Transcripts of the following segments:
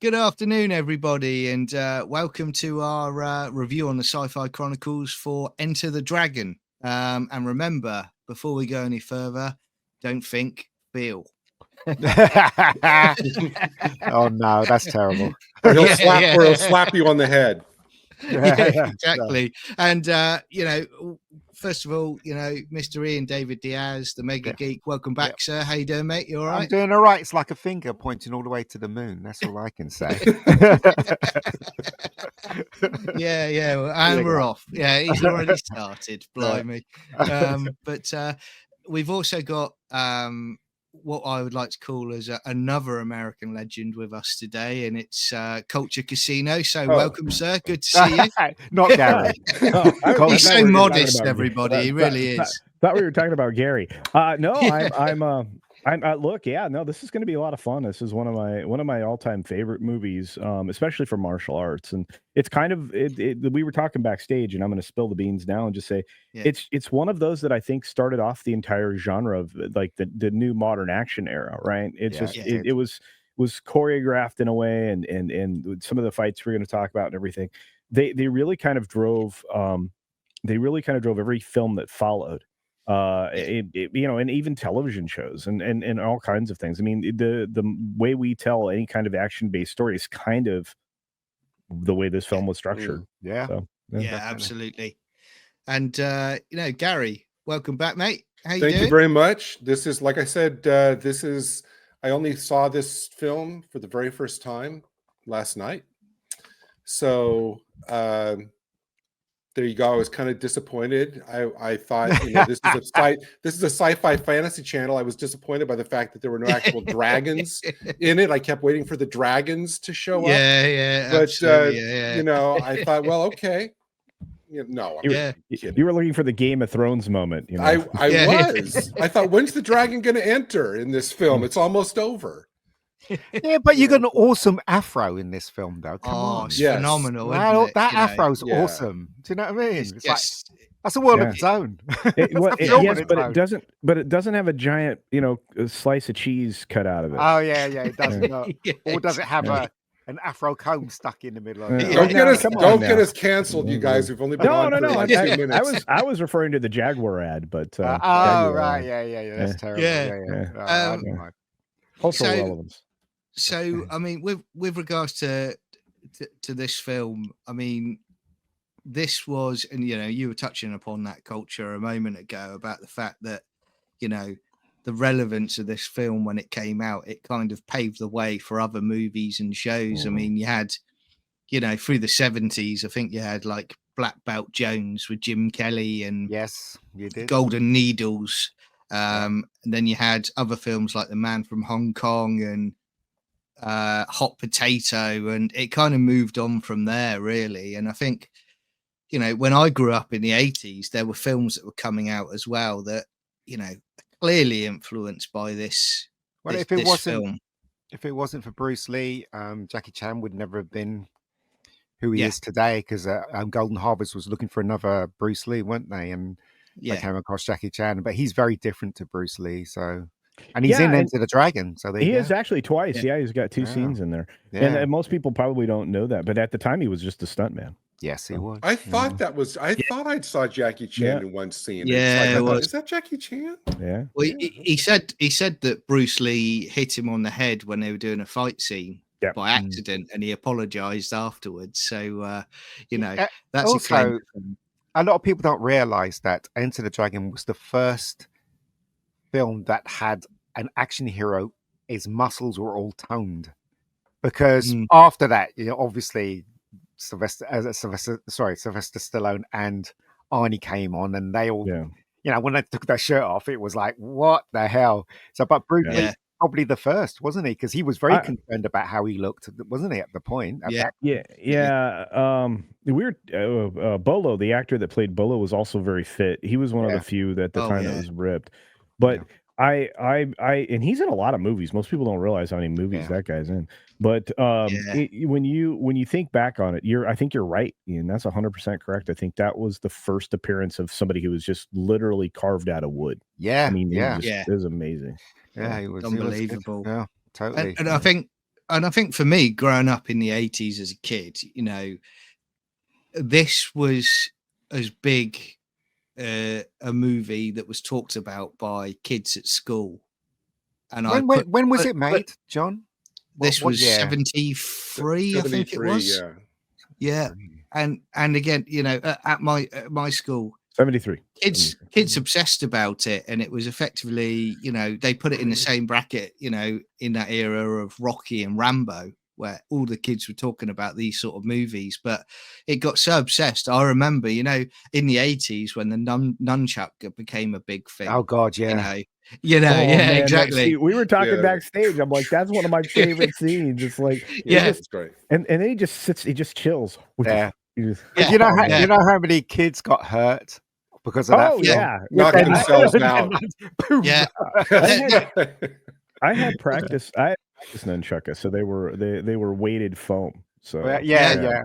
Good afternoon, everybody, and welcome to our review on the Sci-Fi Chronicles for Enter the Dragon. And remember, before we go any further, don't think, feel. Oh no, that's terrible. Or he'll slap you on the head. Yeah, exactly. And first of all, Mr. Ian David Diaz, the Mega Geek, welcome back, sir. How you doing, mate? You all right? I'm doing all right. It's like a finger pointing all the way to the moon. That's all I can say. Yeah. Well, and we're off. Yeah, he's already started. Blimey. But we've also got what I would like to call as another American legend with us today, and it's Culture Casino. So welcome, sir. Good to see you. Not Gary. He's so modest, everybody. He really is. Thought we were talking about Gary. No, I'm look, this is going to be a lot of fun. This is one of my all-time favorite movies, especially for martial arts. And it's kind of we were talking backstage, and I'm going to spill the beans now and just say it's one of those that I think started off the entire genre of like the new modern action era, right? It was choreographed in a way, and some of the fights we're going to talk about and everything. They really kind of drove every film that followed. And even television shows and all kinds of things. I mean, the way we tell any kind of action-based story is kind of the way this film was structured. Yeah. So, absolutely. And Gary, welcome back, mate. How you doing? Thank you very much. This is, like I said, I only saw this film for the very first time last night. So there you go. I was kind of disappointed. I thought, this is a sci-fi fantasy channel. I was disappointed by the fact that there were no actual dragons in it. I kept waiting for the dragons to show up. But I thought, well, okay. You were looking for the Game of Thrones moment. I was. I thought, when's the dragon going to enter in this film? It's almost over. Yeah, but you got an awesome afro in this film, though. Come on, it's phenomenal. Isn't it? That afro's awesome. Do you know what I mean? It's like, that's a world of its own. But it doesn't have a giant, slice of cheese cut out of it. Oh yeah, it doesn't. Or does it have an afro comb stuck in the middle of it? Don't get us canceled, you guys. We've only been on for like 2 minutes. I was referring to the Jaguar ad, but right, that's terrible. Cultural relevance. So, I mean, with regards to this film, I mean, this was, and you were touching upon that culture a moment ago about the fact that, the relevance of this film when it came out, it kind of paved the way for other movies and shows. I mean, you had, through the 70s, I think you had like Black Belt Jones with Jim Kelly and yes, you did. Golden Needles. And then you had other films like The Man from Hong Kong and Hot Potato, and it kind of moved on from there, really. And I think, when I grew up in the 80s, there were films that were coming out as well that, clearly influenced by this. Well, this, if it wasn't film. If it wasn't for Bruce Lee, Jackie Chan would never have been who he is today, because Golden Harvest was looking for another Bruce Lee, weren't they? And they came across Jackie Chan, but he's very different to Bruce Lee. So, and he's in Enter the Dragon. So he is actually twice. Yeah, he's got 2 scenes in there, and most people probably don't know that. But at the time, he was just a stuntman. Yes, he was. I thought I thought I saw Jackie Chan in one scene. Yeah, is that Jackie Chan? Yeah. Well, he said that Bruce Lee hit him on the head when they were doing a fight scene. By accident, and he apologized afterwards. So, that's also a lot of people don't realize that Enter the Dragon was the first film that had an action hero. His muscles were all toned, because after that, obviously Sylvester Stallone and Arnie came on, and they all, when they took their shirt off, it was like, what the hell? So, but Bruce Lee, probably the first, wasn't he? Because he was very concerned about how he looked, wasn't he, at the point? Bolo, the actor that played Bolo, was also very fit. He was one of the few that at the time that was ripped. But and he's in a lot of movies. Most people don't realize how many movies that guy's in. But when you think back on it, I think you're right, Ian. That's 100% correct. I think that was the first appearance of somebody who was just literally carved out of wood. Yeah, I mean, it was amazing. Yeah, he was unbelievable. Yeah, totally. And I think and I think for me, growing up in the 80s as a kid, you know, this was as big a movie that was talked about by kids at school. And I when was it made, John? This What was year? 73, I think it was. Yeah. And again, you know, at my school, 73. Kids obsessed about it, and it was effectively, you know, they put it in the same bracket, you know, in that era of Rocky and Rambo, where all the kids were talking about these sort of movies. But it got so obsessed. I remember, you know, in the 80s when the nunchuck became a big thing. Oh God, yeah. You know, Oh, yeah, man, exactly. see, we were talking backstage. I'm like, that's one of my favorite scenes. It's like, it's great. And then he just sits, he just chills. Yeah. Yeah. You know how many kids got hurt because of that film? Yeah. Knocking themselves out. Yeah. I had practice. I had practice nunchucka, so they were weighted foam. So yeah.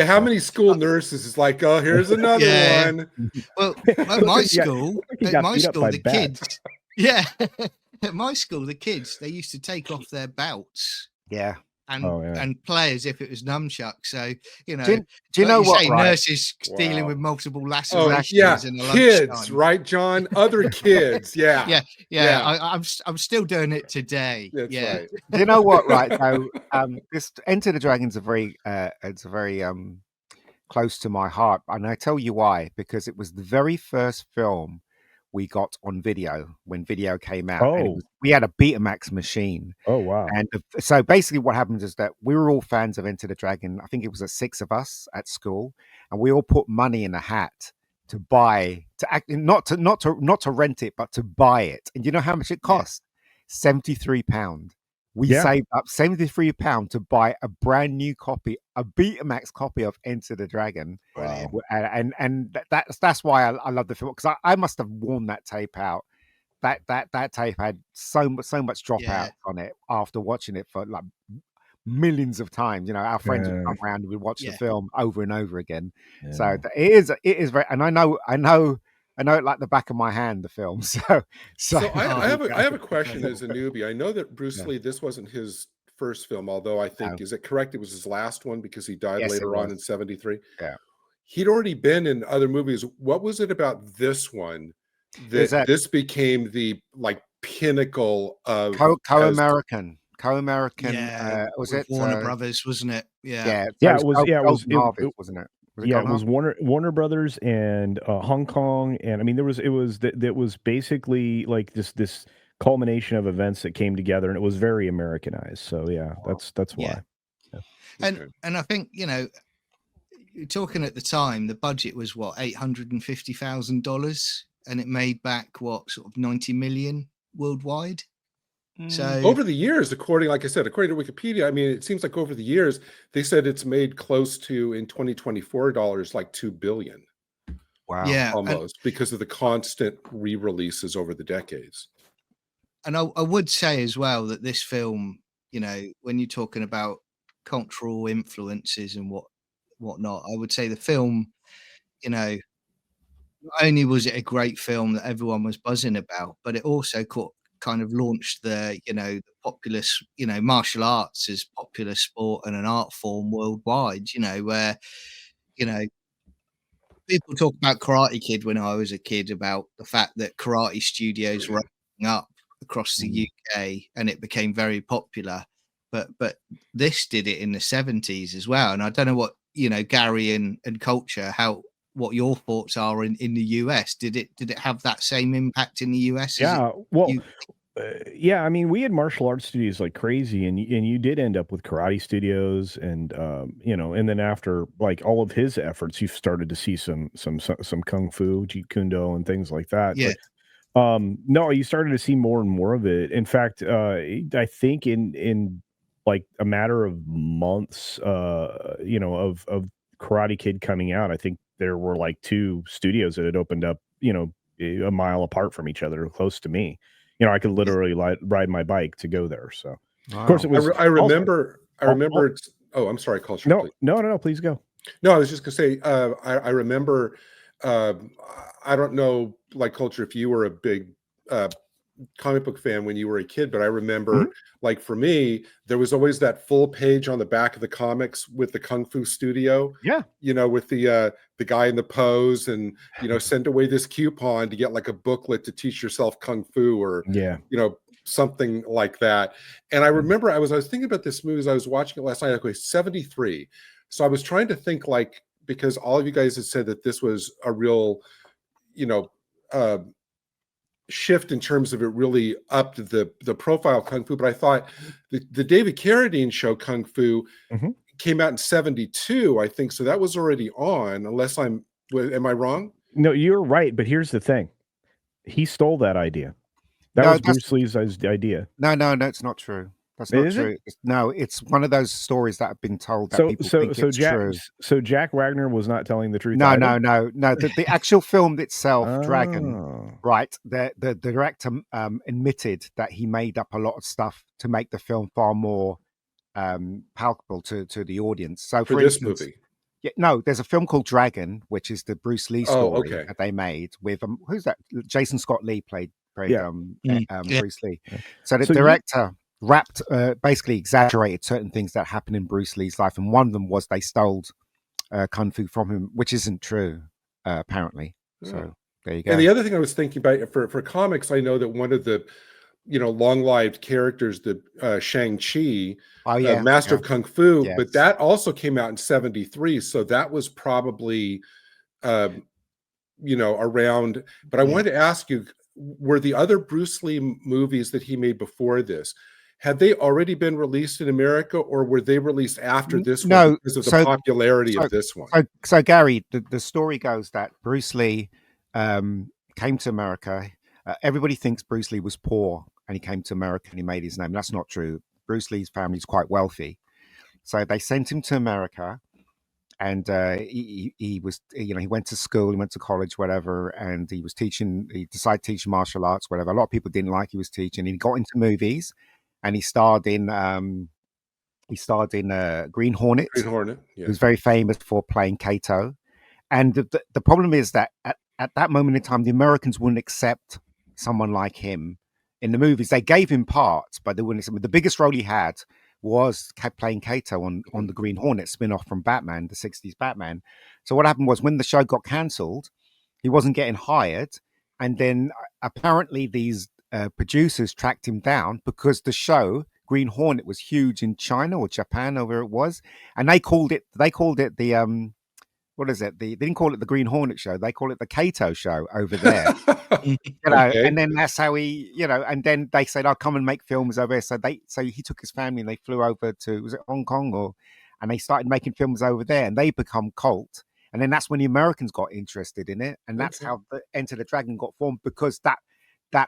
How many school nurses is like, oh, here's another one? Well, at my school, the kids, at my school, the kids, they used to take off their belts, and play as if it was nunchuck. So, you know, do you know what? Right? Nurses dealing with multiple lacerations. In the kids, lunchtime. right, John? Other kids, I'm still doing it today. That's right. Do you know what? Right. So, this Enter the Dragon's very close to my heart, and I tell you why. Because it was the very first film we got on video when video came out. And we had a Betamax machine. Oh, wow. And so basically what happened is that we were all fans of Enter the Dragon. I think it was 6 of us at school, and we all put money in a hat to buy, not to rent it, but to buy it. And you know how much it cost? £73. We saved up £73 to buy a brand new copy, a Betamax copy of Enter the Dragon. Wow. And that's why I love the film, because I must have worn that tape out. That tape had so much dropout on it after watching it for like millions of times. You know, our friends would come around and we'd watch the film over and over again. So it is very, and I know it like the back of my hand, the film. So I have a question as a newbie. I know that Bruce Lee, this wasn't his first film, although I think, is it correct? It was his last one because he died later on in 73. Yeah. He'd already been in other movies. What was it about this one that this became the like pinnacle of co-American? Was it Warner Brothers, wasn't it? Yeah. It was wasn't it? It was Warner Brothers and Hong Kong, and I mean it was basically like this culmination of events that came together, and it was very Americanized. So that's why. And I think, you know, talking at the time, the budget was what, $850,000, and it made back what, sort of 90 million worldwide. So over the years, according to Wikipedia, I mean, it seems like over the years they said it's made close to, in 2024 dollars, like $2 billion. Wow. Yeah, almost, because of the constant re-releases over the decades. And I would say as well that this film, you know, when you're talking about cultural influences and whatnot, I would say the film, you know, not only was it a great film that everyone was buzzing about, but it also kind of launched the populist, you know, martial arts as popular sport and an art form worldwide, you know, where, you know, people talk about Karate Kid when I was a kid, about the fact that karate studios were opening up across the UK and it became very popular. But this did it in the 70s as well. And I don't know what, you know, Gary and culture, what your thoughts are in the US. Did it have that same impact in the US? I mean, we had martial arts studios like crazy, and you did end up with karate studios, and you know, and then after like all of his efforts, you've started to see some kung fu, jeet kune do, and things like that. Yeah. But, no, you started to see more and more of it. In fact, I think in like a matter of months, you know, of Karate Kid coming out, I think there were like 2 studios that had opened up, you know, a mile apart from each other, close to me. You know, I could literally ride my bike to go there. So, of course, it was. I remember. Oh, I'm sorry, Culture. No, please go. No, I was just gonna say. I remember. I don't know, like Culture, if you were a big comic book fan when you were a kid, but I remember, like for me, there was always that full page on the back of the comics with the Kung Fu Studio. Yeah. You know, with the guy in the pose, and send away this coupon to get like a booklet to teach yourself Kung Fu, or something like that. And I remember I was thinking about this movie as I was watching it last night. Okay, 73. So I was trying to think, like, because all of you guys had said that this was a real, shift in terms of it really upped the profile of Kung Fu. But I thought the David Carradine show Kung Fu came out in 72, I think. So that was already on, unless am I wrong? No, you're right. But here's the thing. He stole that idea. That was Bruce Lee's idea. No, it's not true. That's not true. No, it's one of those stories that have been told that people think it's true. So Jack Wagner was not telling the truth. No. The actual film itself, Dragon, right? The director admitted that he made up a lot of stuff to make the film far more palatable to the audience. So for this movie. Yeah, no, there's a film called Dragon, which is the Bruce Lee story that they made with who's that? Jason Scott Lee played Bruce Lee. So the director basically exaggerated certain things that happened in Bruce Lee's life, and one of them was they stole Kung Fu from him, which isn't true, apparently. So there you go. And the other thing I was thinking about for comics, I know that one of the long-lived characters, the Shang-Chi, Master of Kung Fu, but that also came out in 73, so that was probably around. But I wanted to ask you, were the other Bruce Lee movies that he made before this, had they already been released in America, or were they released after this one because of the popularity of this one? So Gary, the story goes that Bruce Lee came to America. Everybody thinks Bruce Lee was poor and he came to America and he made his name. That's not true. Bruce Lee's family is quite wealthy. So they sent him to America, and he was, he went to school, he went to college, whatever, and he decided to teach martial arts, whatever. A lot of people didn't like he was teaching. He got into movies, and he starred in Green Hornet. Green Hornet, yeah. He was very famous for playing Kato. And the problem is that at that moment in time, the Americans wouldn't accept someone like him in the movies. They gave him parts, but they wouldn't accept him. The biggest role he had was playing Kato on the Green Hornet spin-off from Batman, the 60s Batman. So what happened was, when the show got cancelled, he wasn't getting hired. And then apparently these producers tracked him down, because the show Green Hornet was huge in China or Japan, or where it was. And they called it the what is it? They didn't call it the Green Hornet show. They call it the Kato show over there. And then that's how he, and then they said, "I'll come and make films over there." So he took his family and they flew over to, was it Hong Kong, and they started making films over there, and they become cult. And then that's when the Americans got interested in it, and that's how the Enter the Dragon got formed, because that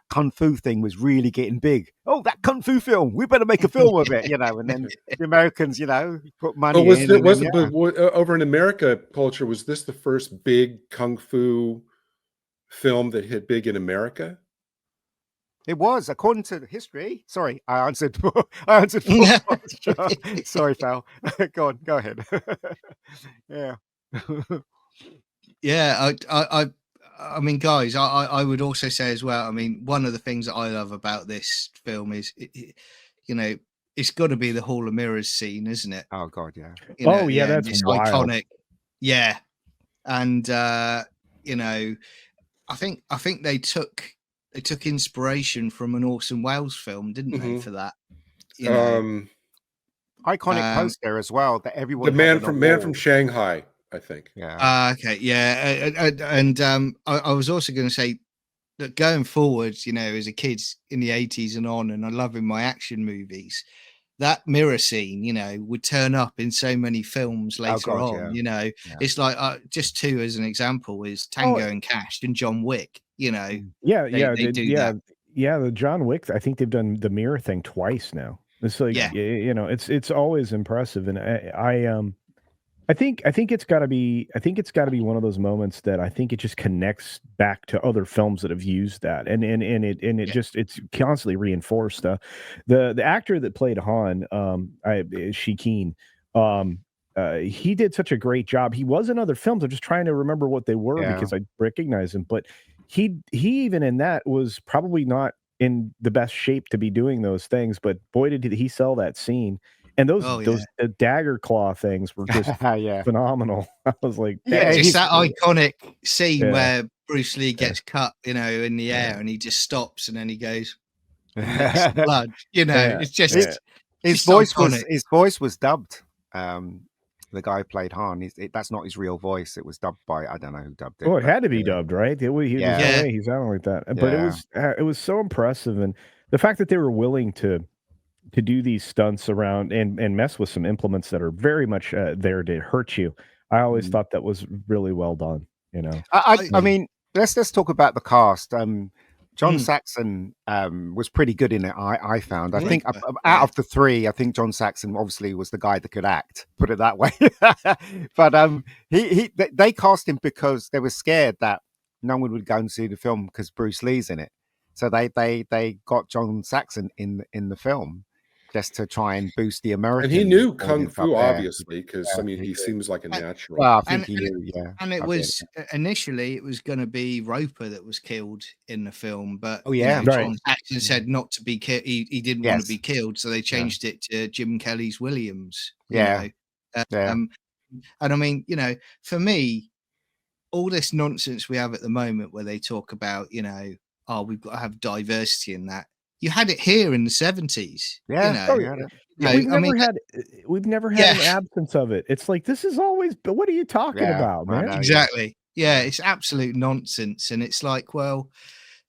Kung Fu thing was really getting big. Oh, that Kung Fu film, we better make a film of it, and then the Americans, put money in. Over in America culture, was this the first big Kung Fu film that hit big in America? It was, according to the history. Sorry, I answered. Sorry, pal. Go on, go ahead. Yeah. Yeah, I mean, guys, I would also say as well, I mean, one of the things that I love about this film is, it's got to be the Hall of Mirrors scene, isn't it? Oh, God, yeah. That's wild. Iconic. Yeah. And, I think they took inspiration from an Orson Welles film, didn't they, for that? Iconic poster as well, that everyone. The man from Shanghai, I think. Yeah. Okay. Yeah. And I was also going to say that going forward, as a kid in the 80s and on, and I love in my action movies, that mirror scene, would turn up in so many films later on. Yeah. It's like, just two as an example, is Tango and Cash and John Wick. They do that. Yeah, the John Wick, I think they've done the mirror thing twice now. It's like, it's always impressive. And I think it's got to be one of those moments that I think it just connects back to other films that have used that, and it's constantly reinforced. The actor that played Han, Shikeen, he did such a great job. He was in other films. I'm just trying to remember what they were because I recognize him, but he even in that was probably not in the best shape to be doing those things, but boy did he sell that scene. And those Oh, those the dagger claw things were just Yeah. phenomenal. I was like, Yeah, just he's that iconic scene Yeah. where Bruce Lee gets cut, in the air, and he just stops, and then he goes and licks the blood. Yeah, It's just yeah. his just voice iconic. was dubbed. The guy who played Han, that's not his real voice. It was dubbed by, I don't know who dubbed it. Oh, it but, had to be dubbed, right? There's Yeah. no Yeah. way he sounded like that. But Yeah. it was so impressive, and the fact that they were willing to do these stunts around and mess with some implements that are very much there to hurt you. I always Mm. thought that was really well done. I mean, let's talk about the cast. John Mm. Saxon was pretty good in it. I found. I Really? think out of the three, I think John Saxon obviously was the guy that could act. Put it that way. But they cast him because they were scared that no one would go and see the film because Bruce Lee's in it. So they got John Saxon in the film just to try and boost the American. And he knew kung audience up fu, there. obviously, because I mean, he seems like a natural. Well, I think And- he knew. Yeah, And it I was initially it was going to be Roper that was killed in the film, but Oh, yeah. Right. John Saxon said not to be killed. He didn't want to be killed, so they changed it to Jim Kelly's Williams. Yeah. Yeah. And I mean, for me, all this nonsense we have at the moment where they talk about, we've got to have diversity in that. You had it here in the 70s. Yeah. Oh, yeah. We've never had an absence of it. It's like, this is always, but what are you talking Yeah, about, I man? know. Exactly. Yeah, it's absolute nonsense. And it's like, well,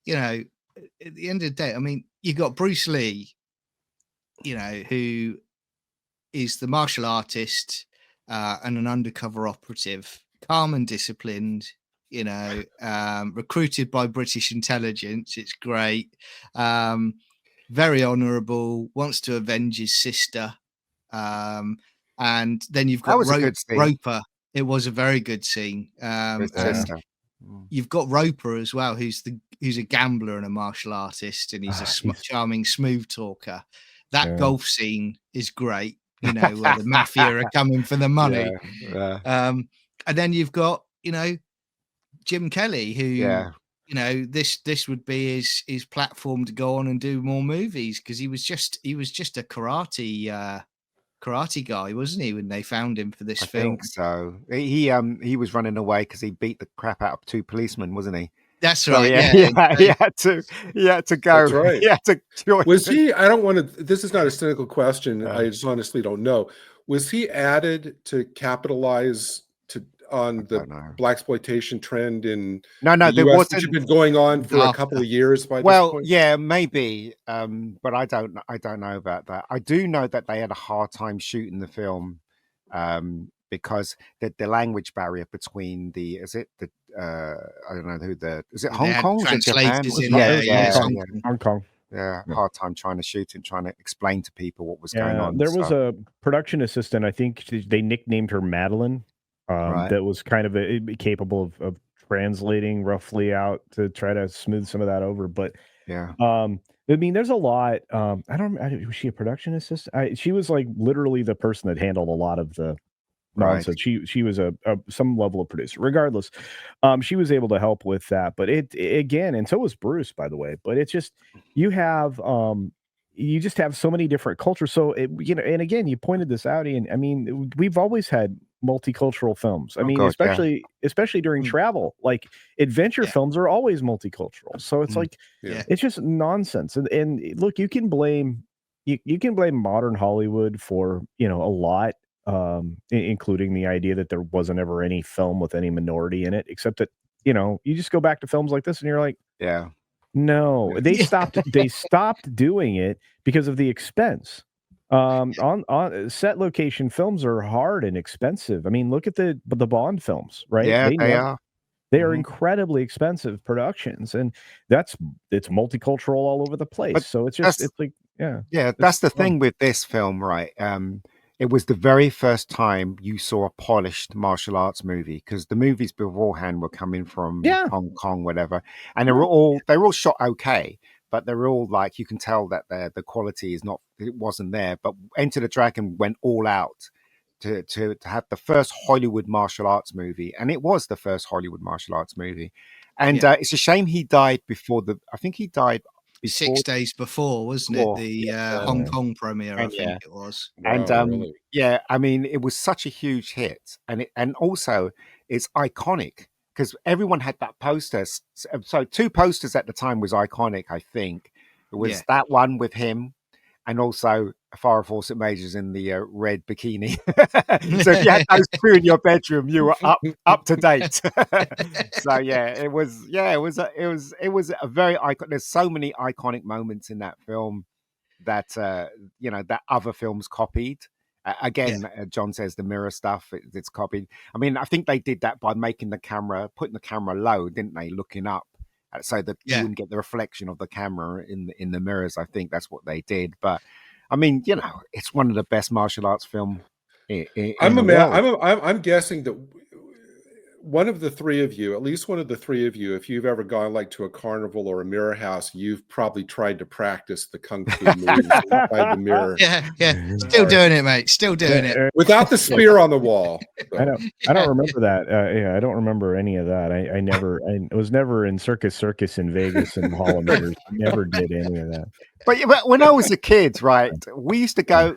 at the end of the day, I mean, you got Bruce Lee, who is the martial artist and an undercover operative, calm and disciplined, recruited by British intelligence. It's great. Very honourable, wants to avenge his sister. And then you've got Roper. It was a very good scene. And you've got Roper as well, who's a gambler and a martial artist, and he's a charming, smooth talker. That golf scene is great, where the mafia are coming for the money. And then you've got, Jim Kelly, who, this would be his platform to go on and do more movies, because he was just a karate guy, wasn't he, when they found him for this film? I think so. He was running away because he beat the crap out of two policemen, wasn't he? That's right. He had to go. That's right. He had to join. Was he? I don't want to. This is not a cynical question. I just honestly don't know. Was he added to capitalize on the blaxploitation trend in no the there US, wasn't, which had been going on for a couple of years by this point? Yeah, maybe, but I don't know about that. I do know that they had a hard time shooting the film because the language barrier between I don't know is it Hong Kong? Is it Japan? Hong Kong. Yeah, hard time trying to shoot and trying to explain to people what was going on. There was a production assistant, I think they nicknamed her Madeline, that was kind of capable of translating roughly out to try to smooth some of that over. But I mean, there's a lot. Was she a production assistant? She was like literally the person that handled a lot of the nonsense. She was some level of producer. Regardless, she was able to help with that. But it again, and so was Bruce, by the way. But it's just you just have so many different cultures. So and again, you pointed this out, Ian. I mean, we've always had multicultural films. I mean, especially during travel, like adventure films are always multicultural. So it's like it's just nonsense. And look, you can blame modern Hollywood for a lot, including the idea that there wasn't ever any film with any minority in it, except that you just go back to films like this and you're like, no, they stopped doing it because of the expense. On set location films are hard and expensive. I mean, look at the Bond films, right? Yeah, they are. They are incredibly expensive productions, and it's multicultural all over the place. So it's just that's the thing with this film, right? It was the very first time you saw a polished martial arts movie, because the movies beforehand were coming from Hong Kong, whatever, and they were all shot okay, but they're all like, you can tell that the quality wasn't there. But Enter the Dragon went all out to have the first Hollywood martial arts movie, and it was the first Hollywood martial arts movie. And it's a shame he died before I think he died 6 days before, wasn't it? Before, The Hong Kong premiere, I and think it was. and Wow, really? yeah, I mean, it was such a huge hit, and also it's iconic because everyone had that poster. So two posters at the time was iconic. I think it was Yeah. that one with him, and also Farrah Fawcett Majors in the red bikini. So if you had those two in your bedroom, you were up to date. So yeah, it was a very iconic. There's so many iconic moments in that film that that other films copied. Again, John says the mirror stuff, it's copied. I mean, I think they did that by putting the camera low, didn't they, looking up, so that you wouldn't get the reflection of the camera in the mirrors. I think that's what they did. But I mean, it's one of the best martial arts film in the world. I'm guessing that one of the three of you, at least one of the three of you, if you've ever gone like to a carnival or a mirror house, you've probably tried to practice the kung fu moves inside the mirror. Yeah. Still doing it, mate. Still doing it. Without the spear on the wall. I don't remember that. I don't remember any of that. I was never in Circus in Vegas and Hall of Mirrors. I never did any of that. But when I was a kid, right, we used to go,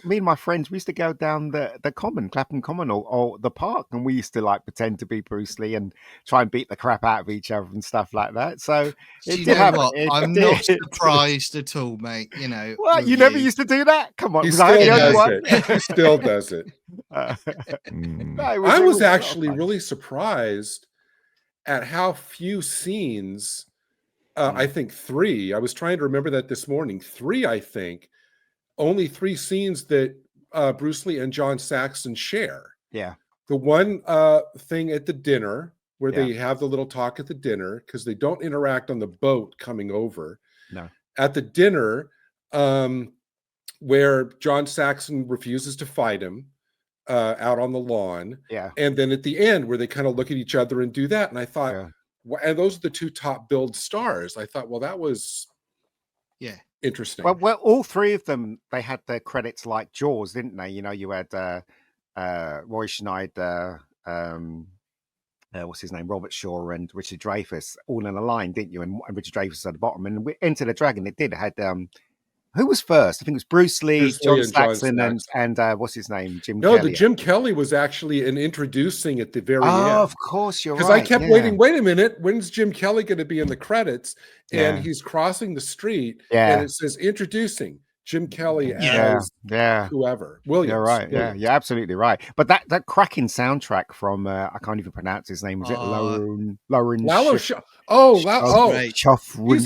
me and my friends, we used to go down the common, Clapham Common or the park, and we used to like pretend to be Bruce Lee and try and beat the crap out of each other and stuff like that. So you know what? I'm not surprised at all, mate. What? You never used to do that? Come on. He still does it. He still does it. I was actually really surprised at how few scenes. I think 3. I was trying to remember that this morning. 3, I think. Only 3 scenes that Bruce Lee and John Saxon share. Yeah. The one thing at the dinner where they have the little talk at the dinner, because they don't interact on the boat coming over. No. At the dinner, where John Saxon refuses to fight him out on the lawn. Yeah. And then at the end where they kind of look at each other and do that. And I thought, and those are the 2 top billed stars. I thought, well, that was interesting. Well, all 3 of them, they had their credits like Jaws, didn't they? You had Roy Schneider, what's his name, Robert Shaw and Richard Dreyfuss all in a line, didn't you? And Richard Dreyfuss at the bottom. And Enter the Dragon, it had who was first? I think it was Bruce Lee, John Saxon, and what's his name? Jim Kelly. No, the Jim Kelly was actually an introducing at the very end. Oh, of course, you're right. Because I kept waiting, wait a minute, when's Jim Kelly going to be in the credits? And he's crossing the street, and it says introducing Jim Kelly as whoever. Williams. You're right. Williams. Yeah, you're absolutely right. But that cracking soundtrack from I can't even pronounce his name. Is it Lauren? He's a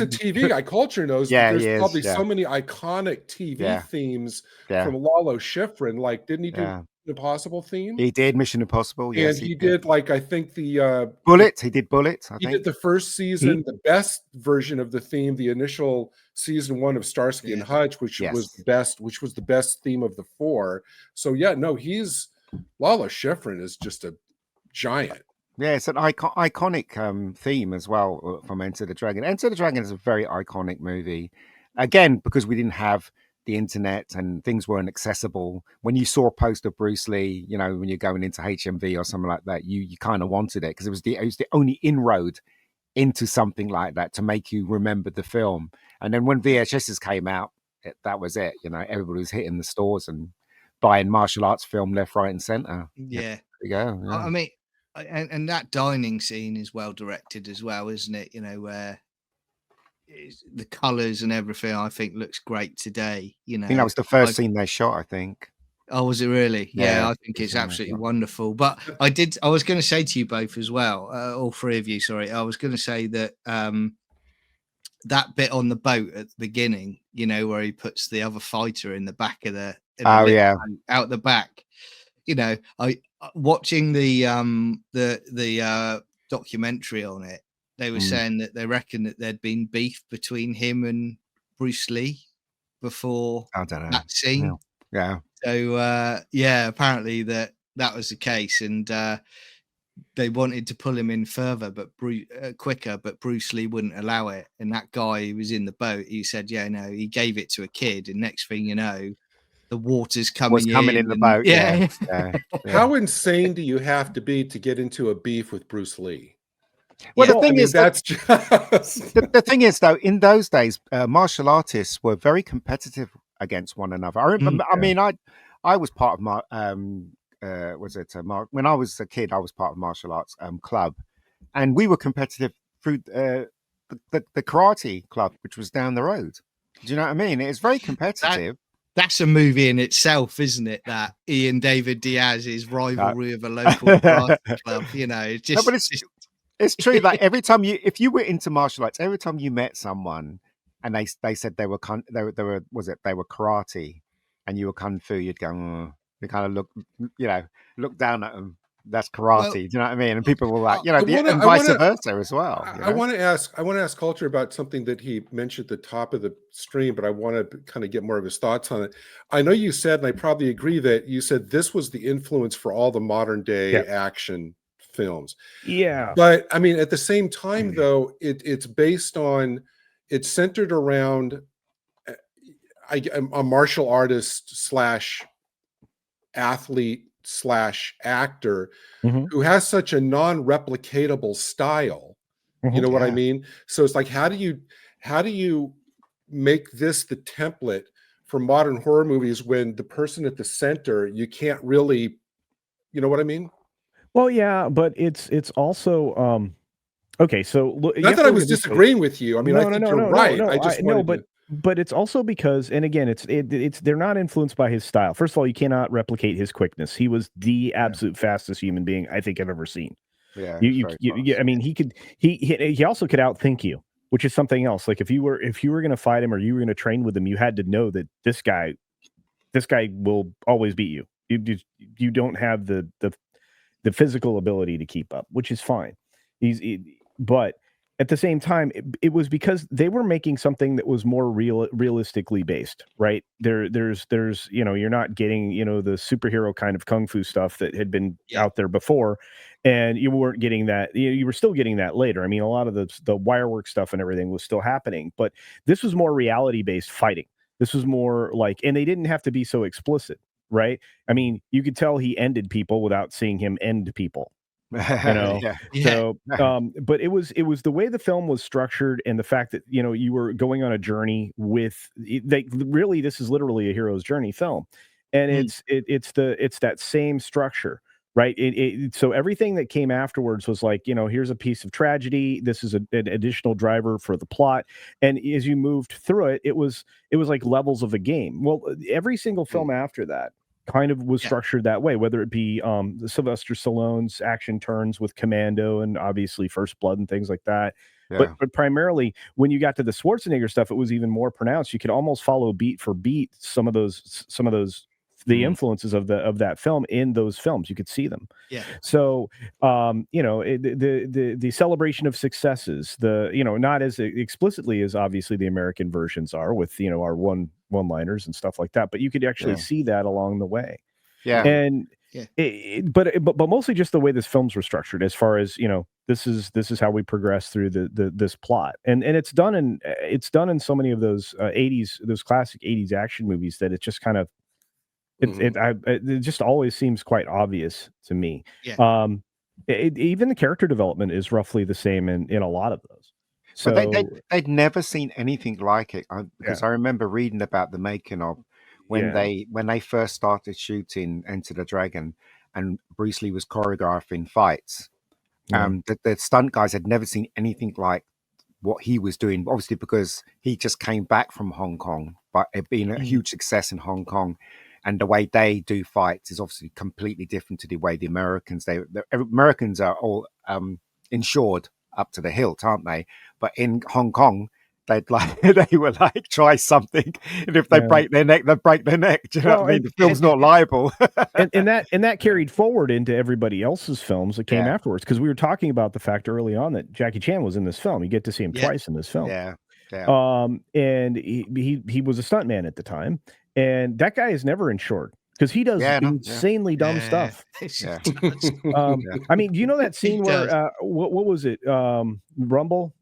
TV guy. Culture knows there's probably so many iconic TV themes from Lalo Schifrin. Like, didn't he do Impossible theme? He did Mission Impossible. Yes, and he did like I think the Bullet. He did Bullet. He did the first season, the best version of the theme, the initial season 1 of Starsky and Hutch, which was the best theme of the 4. So he's Lalo Schifrin is just a giant. Yeah, it's an iconic theme as well from Enter the Dragon. Enter the Dragon is a very iconic movie. Again, because we didn't have the internet and things weren't accessible. When you saw a poster of Bruce Lee, when you're going into HMV or something like that, you kind of wanted it because it was the only inroad into something like that to make you remember the film. And then when VHSs came out, that was it. Everybody was hitting the stores and buying martial arts film left, right, and center. Yeah, there you go. Yeah. I mean, and that dining scene is well directed as well, isn't it? Where the colors and everything, I think, looks great today. I think that was the first scene they shot, I think. Oh, was it really? Yeah, I think it's absolutely wonderful. But I was going to say to you both as well, all 3 of you, sorry. I was going to say that that bit on the boat at the beginning, where he puts the other fighter in the back of out the back. I watching the documentary on it. They were saying that they reckon that there'd been beef between him and Bruce Lee before that scene. Yeah. So apparently that was the case, and they wanted to pull him in further, but quicker, but Bruce Lee wouldn't allow it. And that guy who was in the boat, he said, he gave it to a kid, and next thing you know, the water's coming in the boat. Yeah. How insane do you have to be to get into a beef with Bruce Lee? Well, Yeah. the thing is that that's just the thing is, though, in those days, martial artists were very competitive against one another. I remember. I Yeah. mean, I was part of my was it when I was a kid? I was part of martial arts club, and we were competitive through the karate club, which was down the road. Do you know what I mean? It's very competitive. That's a movie in itself, isn't it? That Ian David Diaz's No. rivalry of a local karate club. You know, it's No, just, but it's true. Like every time if you were into martial arts, every time you met someone and they said they were they were karate and you were kung fu, you'd go, you kind of look down at them. That's karate. well, Do you know what I mean? And people were like, and I vice wanna versa as well. I want to ask Culture about something that he mentioned at the top of the stream, but I want to kind of get more of his thoughts on it. I know you said, and I probably agree, that you said this was the influence for all the modern day action films. Yeah. But I mean, at the same time, though, it's centered around a martial artist slash athlete slash actor Mhm. who has such a non-replicatable style. You know what I mean? So it's like, how do you make this the template for modern horror movies when the person at the center, you can't really, you know what I mean? Well, yeah, but it's also okay. So look, you Not have that to I look was at it this way. disagreeing with you. I mean, I No, no, think no, you're no, no, right. no. I just no, wanted but it's also because, and again, it's they're not influenced by his style. First of all, you cannot replicate his quickness. He was the absolute fastest human being I think I've ever seen. Yeah, I mean, he also could outthink you, which is something else. Like if you were going to fight him or you were going to train with him, you had to know that this guy will always beat you. You don't have the physical ability to keep up, which is fine. But at the same time, it was because they were making something that was more realistically based, right? There's you're not getting the superhero kind of kung fu stuff that had been out there before, and you weren't getting that. You were still getting that later. I mean, a lot of the wire work stuff and everything was still happening, but this was more reality based fighting. This was more like, and they didn't have to be so explicit, right? I mean, you could tell he ended people without seeing him end people. Yeah. So but it was the way the film was structured and the fact that you were going on a journey with really this is literally a hero's journey film, and it's that same structure, right? So everything that came afterwards was like, here's a piece of tragedy, this is an additional driver for the plot, and as you moved through it, it was like levels of a game. Well, every single film after that kind of was structured that way, whether it be the Sylvester Stallone's action turns with Commando and obviously First Blood and things like that. Yeah. But primarily when you got to the Schwarzenegger stuff, it was even more pronounced. You could almost follow beat for beat some of those the influences of that film in those films. You could see them. Yeah. So the celebration of successes, not as explicitly as obviously the American versions are with our one-liners and stuff like that, but you could actually see that along the way. Yeah. And but mostly just the way this films were structured, as far as this is how we progress through this plot, and it's done in so many of those 80s, those classic 80s action movies, that it just kind of it just always seems quite obvious to me. Even the character development is roughly the same in a lot of those. So but they'd never seen anything like it, because I remember reading about the making of when they first started shooting Enter the Dragon, and Bruce Lee was choreographing fights. The stunt guys had never seen anything like what he was doing, obviously because he just came back from Hong Kong, but it being a huge success in Hong Kong. And the way they do fights is obviously completely different to the way the Americans. The Americans are all insured up to the hilt, aren't they? But in Hong Kong, they were like, try something, and if they break their neck, they break their neck. Do you know what I mean? The film's not liable. and that carried forward into everybody else's films that came afterwards, because we were talking about the fact early on that Jackie Chan was in this film. You get to see him twice in this film. And he was a stuntman at the time, and that guy is never insured because he does insanely dumb stuff. I mean, do you know that scene where what was it? Rumble.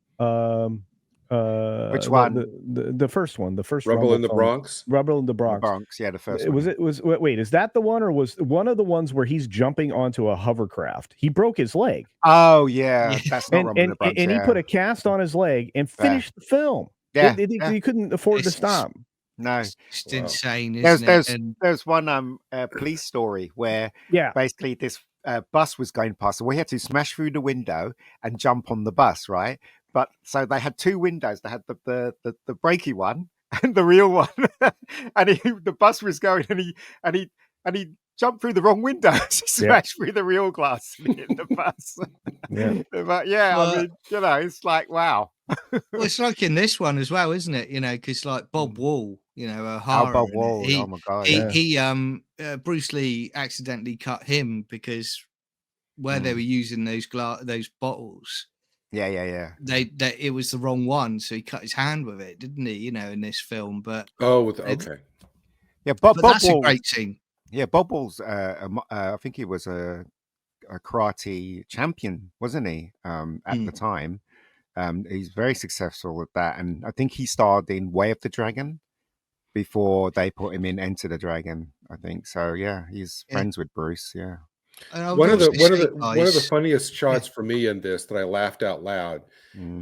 Which one? The first one, the first Rumble in the film. Bronx. Rumble in the The Bronx. Bronx, yeah, the first Was one. it was wait, is that the one, or was one of the ones where he's jumping onto a hovercraft? He broke his leg. Oh yeah, Yeah. that's not Rumble in the Bronx. And he Yeah. put a cast on his leg and Yeah. finished the film. Yeah, They, he couldn't afford to It's- stop. No, It's just Wow. insane, isn't there's it? And there's one police story where Yeah. basically this bus was going past, so we had to smash through the window and jump on the bus, right? But so they had two windows. They had the breaky one and the real one, and the bus was going, and he jumped through the wrong window. He smashed through the real glass in the bus. Yeah. But yeah, Well, I mean, you know, it's like wow. well, it's like in this one as well, isn't it? You know, because like Bob Wall, you know, O'Hara, Bob in it, Wall, oh my god, he Bruce Lee accidentally cut him because where they were using those bottles, yeah. they it was the wrong one, so he cut his hand with it, didn't he? You know, in this film, but Oh, okay. Yeah, Bob that's Wall, a great scene. yeah, Bob Wall's. I think he was a karate champion, wasn't he? At the time, he's very successful at that, and I think he starred in Way of the Dragon before they put him in Enter the Dragon. I think so. Yeah, he's friends with Bruce. Yeah. One of the funniest shots for me in this that I laughed out loud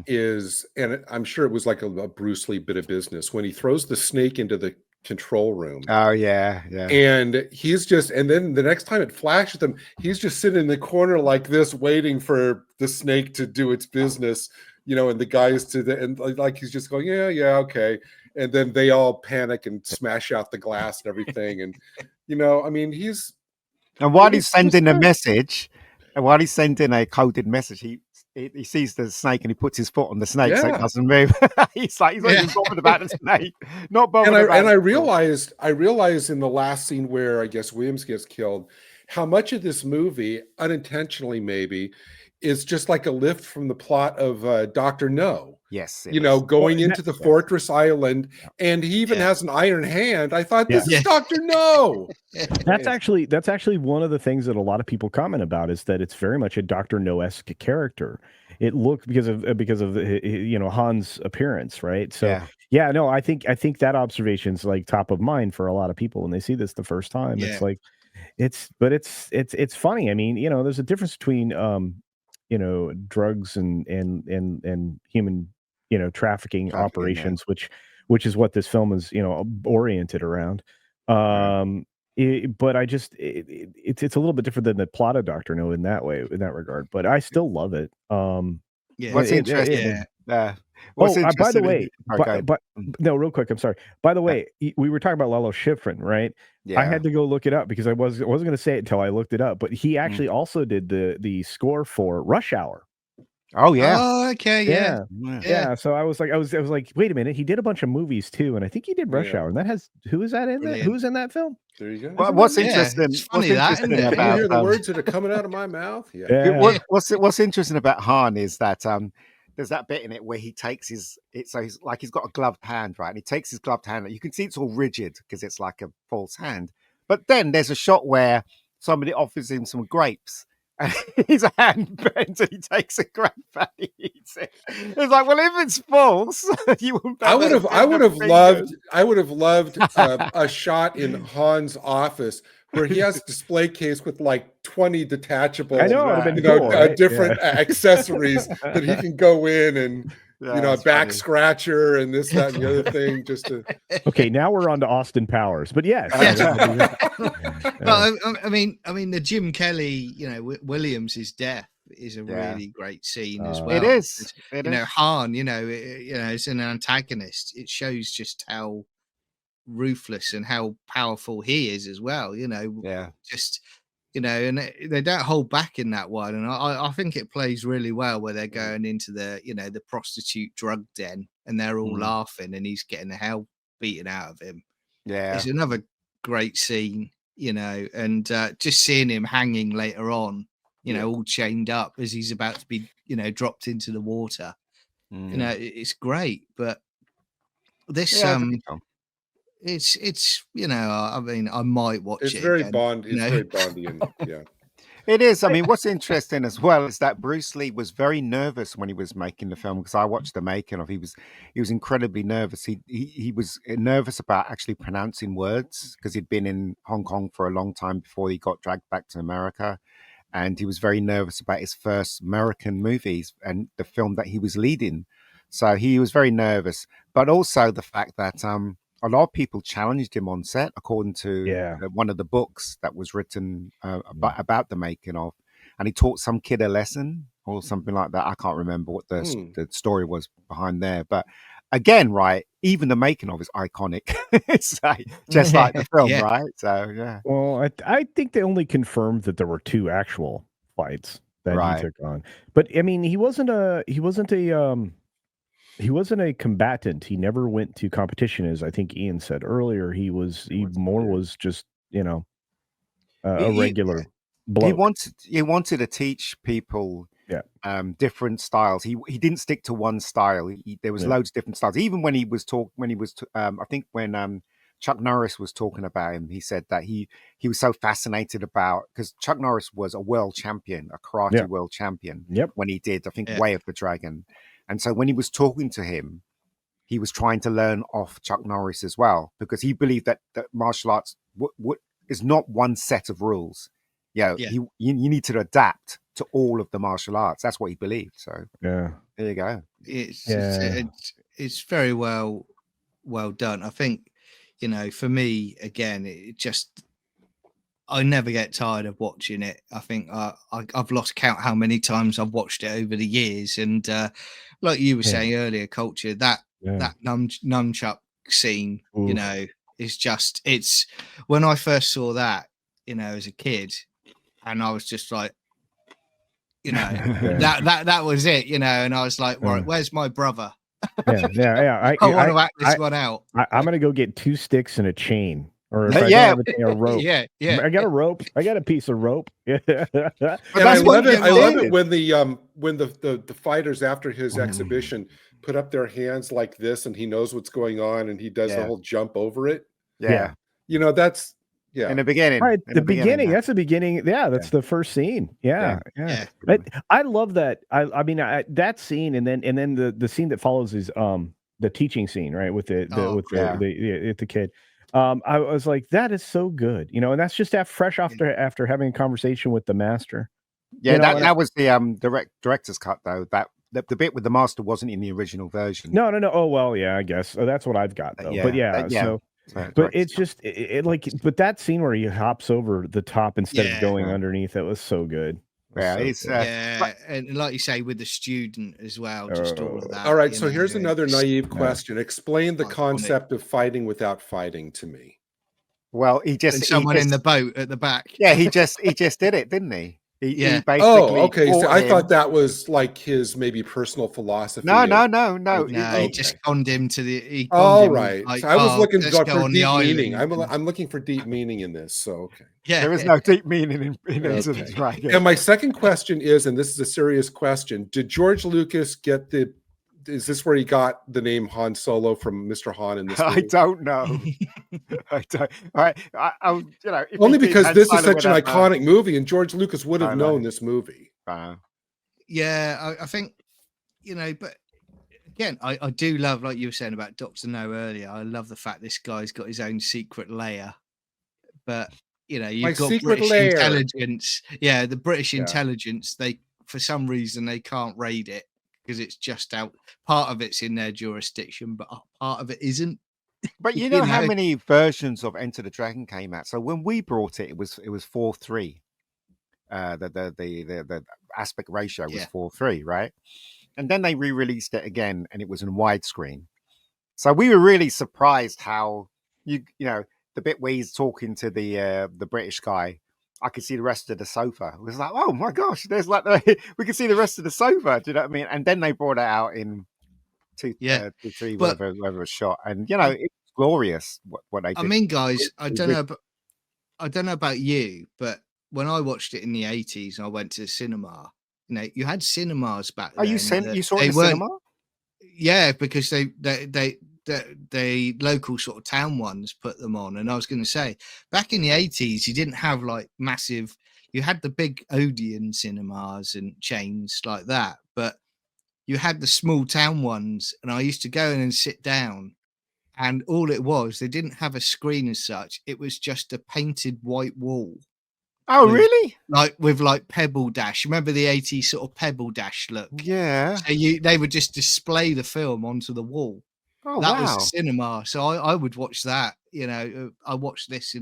is, and I'm sure it was like a Bruce Lee bit of business, when he throws the snake into the control room. Oh yeah. And he's just, and then the next time it flashes him, he's just sitting in the corner like this, waiting for the snake to do its business, you know, and the guys and like he's just going, yeah, okay. And then they all panic and smash out the glass and everything. And you know, I mean, and while he's sending a message, and while he's sending a coded message, he sees the snake and he puts his foot on the snake so it doesn't move. he's not even bothered about the snake. Not bothered and I realized in the last scene where I guess Williams gets killed, how much of this movie, unintentionally maybe, is just like a lift from the plot of Dr. No. Yes, you know, going into the fortress island, and he even has an iron hand. I thought, this is Dr. No. That's actually one of the things that a lot of people comment about, is that it's very much a Dr. No-esque character. It looked because of you know, Han's appearance, right? So no, I think that observation's like top of mind for a lot of people when they see this the first time. It's like it's funny. I mean, you know, there's a difference between you know, drugs and human, you know, trafficking operations, which is what this film is, you know, oriented around. But I just it's a little bit different than the plot of Dr. No in that regard, but I still love it. What's interesting? By the way, no, real quick, I'm sorry. By the way, we were talking about Lalo Schifrin, right? Yeah. I had to go look it up because I wasn't going to say it until I looked it up. But he actually also did the score for Rush Hour. Oh yeah. Oh, okay. Yeah. So I was like, wait a minute. He did a bunch of movies too, and I think he did Rush Hour. And that has who is that in that? Who's in that film? There you go. Well, what's interesting? It's funny about can you hear the words that are coming out of my mouth? What's interesting about Han is that there's that bit in it where he takes he's got a gloved hand, right? And he takes his gloved hand. You can see it's all rigid because it's like a false hand. But then there's a shot where somebody offers him some grapes. And his hand bends and he takes a grape and he eats it. It's like, well, if it's false, you wouldn't. I would have loved a shot in Han's office where he has a display case with like 20 detachable, different accessories that he can go in and a back scratcher and this, that, and the other thing. Just to okay, now we're on to Austin Powers, but yes. Well, I mean, the Jim Kelly, you know, Williams' death is a really great scene as well. It is. Han, is an antagonist. It shows just how ruthless and how powerful he is as well. You know, just. You know, and they don't hold back in that one, and I think it plays really well where they're going into the prostitute drug den, and they're all laughing, and he's getting the hell beaten out of him. Yeah, it's another great scene, you know, and just seeing him hanging later on, you know, all chained up as he's about to be, you know, dropped into the water. You know, it's great, but this it's you know, I mean, I might watch it. It's very again, Bond. It's very Bondian. Yeah. It is. I mean, what's interesting as well is that Bruce Lee was very nervous when he was making the film, because I watched the making of. He was incredibly nervous. He was nervous about actually pronouncing words, because he'd been in Hong Kong for a long time before he got dragged back to America, and he was very nervous about his first American movies and the film that he was leading. So he was very nervous, but also the fact that a lot of people challenged him on set, according to Yeah. one of the books that was written about the making of, and he taught some kid a lesson or something like that. I can't remember what the story was behind there, but again, right, even the making of is iconic. It's like, just like the film, Yeah. right? So yeah. Well, I think they only confirmed that there were 2 actual fights that Right. he took on. But I mean, he wasn't a combatant. He never went to competition, as I think Ian said earlier. He was just, a He- regular He bloke. wanted to teach people Yeah. different styles. He didn't stick to one style. There was Yeah. loads of different styles. Even when I think when Chuck Norris was talking about him, he said that he was so fascinated about, because Chuck Norris was a world champion, a karate Yeah. world champion, Yep. when he did, I think, Yeah. Way of the Dragon. And so when he was talking to him, he was trying to learn off Chuck Norris as well, because he believed that martial arts is not one set of rules. Yeah. You need to adapt to all of the martial arts. That's what he believed. So Yeah. there you go. It's very well done. I think, for me, again, I never get tired of watching it. I think I've lost count how many times I've watched it over the years. And like you were saying earlier, Culture, that nunchuck scene, Oof. it's when I first saw that, as a kid, and I was just like, that was it, and I was like, right, where's my brother? Yeah. I want to act this one out. I'm gonna go get 2 sticks and a chain, or if I Yeah. don't have a rope. Yeah. I got a rope. I got a piece of rope. And that's I what love it. he I love did. it when the fighters, after his exhibition, put up their hands like this, and he knows what's going on, and he does the whole jump over it. Yeah. That's In the beginning. Right, In the beginning. yeah. That's the beginning. Yeah, that's the first scene. Yeah. I love that. I mean, that scene, and then the scene that follows is the teaching scene, right, with the kid. I was like, that is so good, and that's just fresh after having a conversation with the master. Yeah, that was the director's cut, though. That the bit with the master wasn't in the original version. No. Oh well, yeah, I guess that's what I've got though. But but it's just but that scene where he hops over the top instead of going underneath, it was so good. And like you say, with the student as well, just all of that. All right, so here's another naive question. Explain the iconic concept of fighting without fighting to me. Well, someone in the boat at the back. Yeah, he just did it, didn't he? He basically. Okay. So I thought that was like his maybe personal philosophy. No. He just conned him to the. All right. Like, so I was looking for deep meaning. Island. I'm looking for deep meaning in this. So okay. Yeah, there is no deep meaning in Enter the Dragon. And my second question is, and this is a serious question: did George Lucas get the? Is this where he got the name Han Solo from Mr. Han in this movie? I don't know. I don't. Only because this is such an iconic movie, and George Lucas would have known this movie. Yeah, I think, but again, I do love, like you were saying about Dr. No earlier, I love the fact this guy's got his own secret layer. But, you've got British intelligence. Yeah, the British intelligence, they, for some reason, they can't raid it, because it's just out. Part of it's in their jurisdiction, but part of it isn't. But you know how many versions of Enter the Dragon came out? So when we brought it, it was 4:3. The aspect ratio was 4:3, right? And then they re-released it again, and it was in widescreen. So we were really surprised how the bit where he's talking to the British guy. I could see the rest of the sofa. It was like, oh my gosh, there's we could see the rest of the sofa. Do you know what I mean? And then they brought it out in 2-3, whatever it was shot, and it's glorious what they did. I mean, guys, I don't know about you, but when I watched it in the 80s, and I went to the cinema. You had cinemas back then. You saw it in the cinema? Yeah, because the local sort of town ones put them on. And I was going to say, back in the 80s, you didn't have like massive, you had the big Odeon cinemas and chains like that, but you had the small town ones, and I used to go in and sit down, and all it was, they didn't have a screen as such. It was just a painted white wall Oh, with really? with Pebble Dash. Remember the 80s sort of Pebble Dash look? Yeah. So they would just display the film onto the wall. Oh, That was the wow. cinema. So I would watch that. You know, I watched this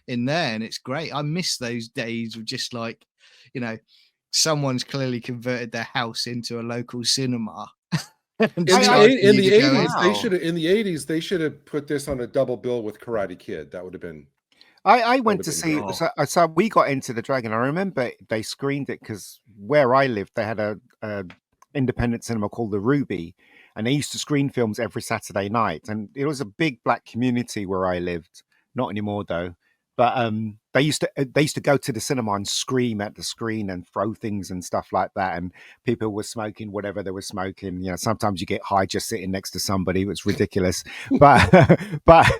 in there, and it's great. I miss those days of just like, you know, someone's clearly converted their house into a local cinema. And In just the asking in you the to go in. 80s, they Wow. should have in the 80s they should have put this on a double bill with Karate Kid. That would have been I that would went have to been see, great. Oh, so we got Into the Dragon. I remember they screened it because where I lived, they had a independent cinema called the Ruby, and they used to screen films every Saturday night. And it was a big black community where I lived. Not anymore though. But they used to go to the cinema and scream at the screen and throw things and stuff like that. And people were smoking whatever they were smoking. You know, sometimes you get high just sitting next to somebody. It was ridiculous. But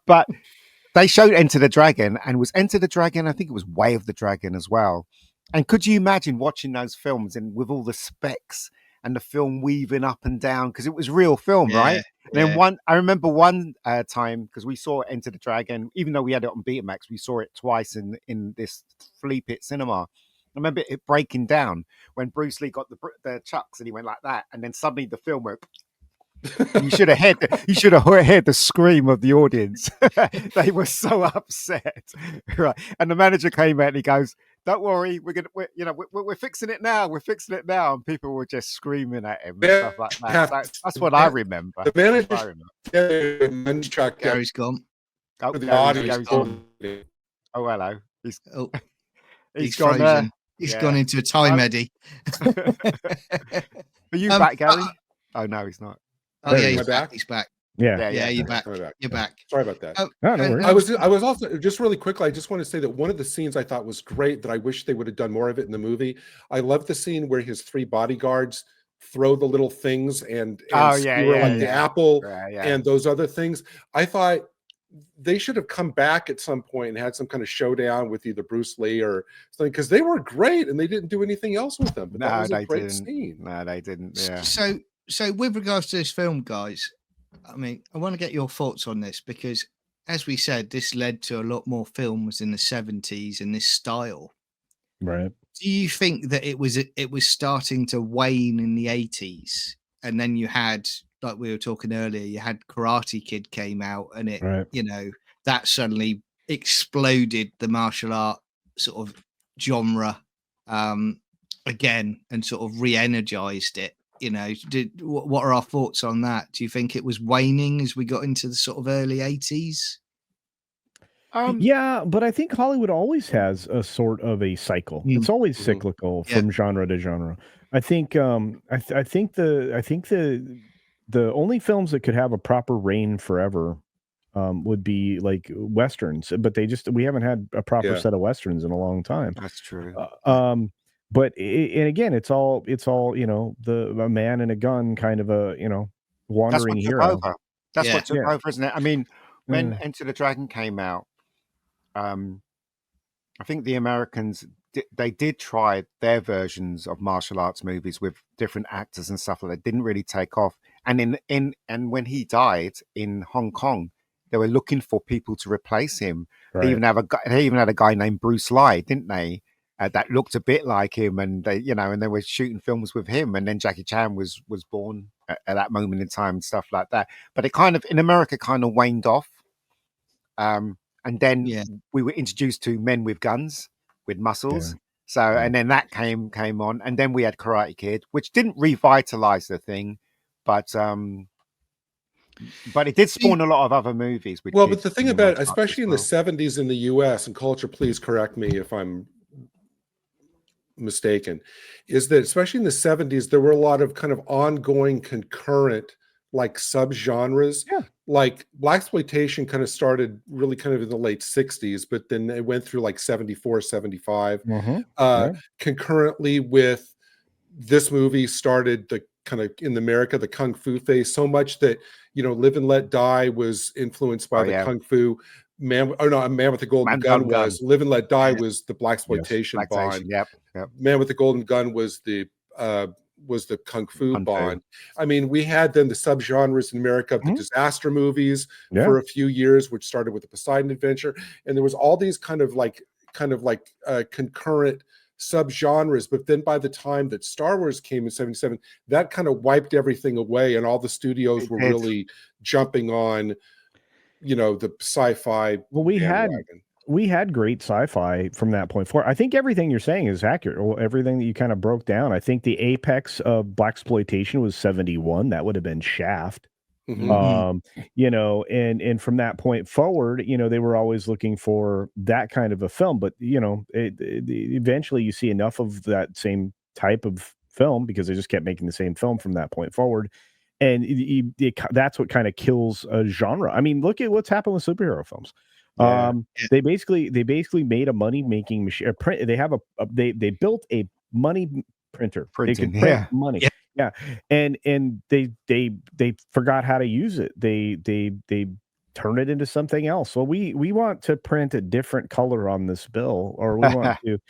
but they showed Enter the Dragon, and was Enter the Dragon, I think it was Way of the Dragon as well. And could you imagine watching those films and with all the specs and the film weaving up and down, because it was real film, right? yeah, And then yeah. I remember one time, because we saw Enter the Dragon, even though we had it on Betamax, we saw it twice in this flea pit cinema. I remember it breaking down when Bruce Lee got the chucks and he went like that, and then suddenly the film went. You should have heard the scream of the audience. They were so upset, right? And the manager came out and he goes, "Don't worry, we're fixing it now. We're fixing it now." And people were just screaming at him and They stuff like that. have So that's the what I remember. the That's what I manager remember. nunchuck Gary's gone. Oh, for the Gary's audience. gone. oh, hello. Oh, He's he's gone. frozen. He's gone Yeah. into a time Oh. eddy. Are you Um, back, Gary? Oh no, he's not. Oh There yeah, he he's is. back. He's back. Yeah. Yeah, you're back. Coming back. You're back. Sorry about that. Oh, No, no and- worries. I was also just really quickly. I just want to say that one of the scenes I thought was great that I wish they would have done more of it in the movie. I love the scene where his three bodyguards throw the little things and Oh, skewer yeah, like the yeah. apple Yeah. and those other things. I thought they should have come back at some point and had some kind of showdown with either Bruce Lee or something, because they were great and they didn't do anything else with them. But that No, was a they great didn't. scene. No, they didn't. Yeah. So with regards to this film, guys, I mean, I want to get your thoughts on this because, as we said, this led to a lot more films in the 70s in this style. Right. Do you think that it was starting to wane in the 80s, and then you had, like we were talking earlier, you had Karate Kid came out, and it, Right. you know, that suddenly exploded the martial art sort of genre again and sort of re-energized it. You know, what are our thoughts on that? Do you think it was waning as we got into the sort of early 80s? Yeah, but I think Hollywood always has a sort of a cycle. It's always cyclical from genre to genre. I think I think the only films that could have a proper reign forever would be like westerns, but we haven't had a proper set of westerns in a long time. That's true. But and again, it's all a man and a gun kind of a wandering hero. That's what took over, isn't it? I mean, when Yeah. Enter the Dragon came out, I think the Americans they did try their versions of martial arts movies with different actors and stuff like that. Didn't really take off. And and when he died in Hong Kong, they were looking for people to replace him. Right. They even had a guy named Bruce Lee, didn't they? That looked a bit like him, and they were shooting films with him. And then Jackie Chan was born at that moment in time and stuff like that. But it kind of in America kind of waned off. And then we were introduced to men with guns, with muscles. Yeah. So, and then that came on, and then we had Karate Kid, which didn't revitalize the thing, but it did spawn a lot of other movies. But the thing about it, especially in the 70s in the US, and Culture, please correct me if I'm mistaken, is that especially in the 70s, there were a lot of kind of ongoing concurrent like subgenres. Like blaxploitation kind of started really kind of in the late 60s, but then it went through like 74, 75. Concurrently with this movie started the kind of in America, the Kung Fu phase, so much that, Live and Let Die was influenced by the Kung Fu. Man with the Golden Gun was. Live and Let Die was the blaxploitation Bond. Yep. Man with the Golden Gun was the kung fu Bond. I mean, we had then the subgenres in America of the disaster movies for a few years, which started with the Poseidon Adventure, and there was all these kind of like concurrent subgenres. But then by the time that Star Wars came in 77, that kind of wiped everything away, and all the studios were really jumping on, the sci-fi. Well, we had great sci-fi from that point forward. I think everything you're saying is accurate. Well, everything that you kind of broke down. I think the apex of blaxploitation was 71. That would have been Shaft. And from that point forward, they were always looking for that kind of a film. But eventually you see enough of that same type of film because they just kept making the same film from that point forward. And that's what kind of kills a genre. I mean, look at what's happened with superhero films. They basically made a money making machine. They built a money printer. They could print money. Yeah. And they forgot how to use it. They turn it into something else. Well, we want to print a different color on this bill, or we want to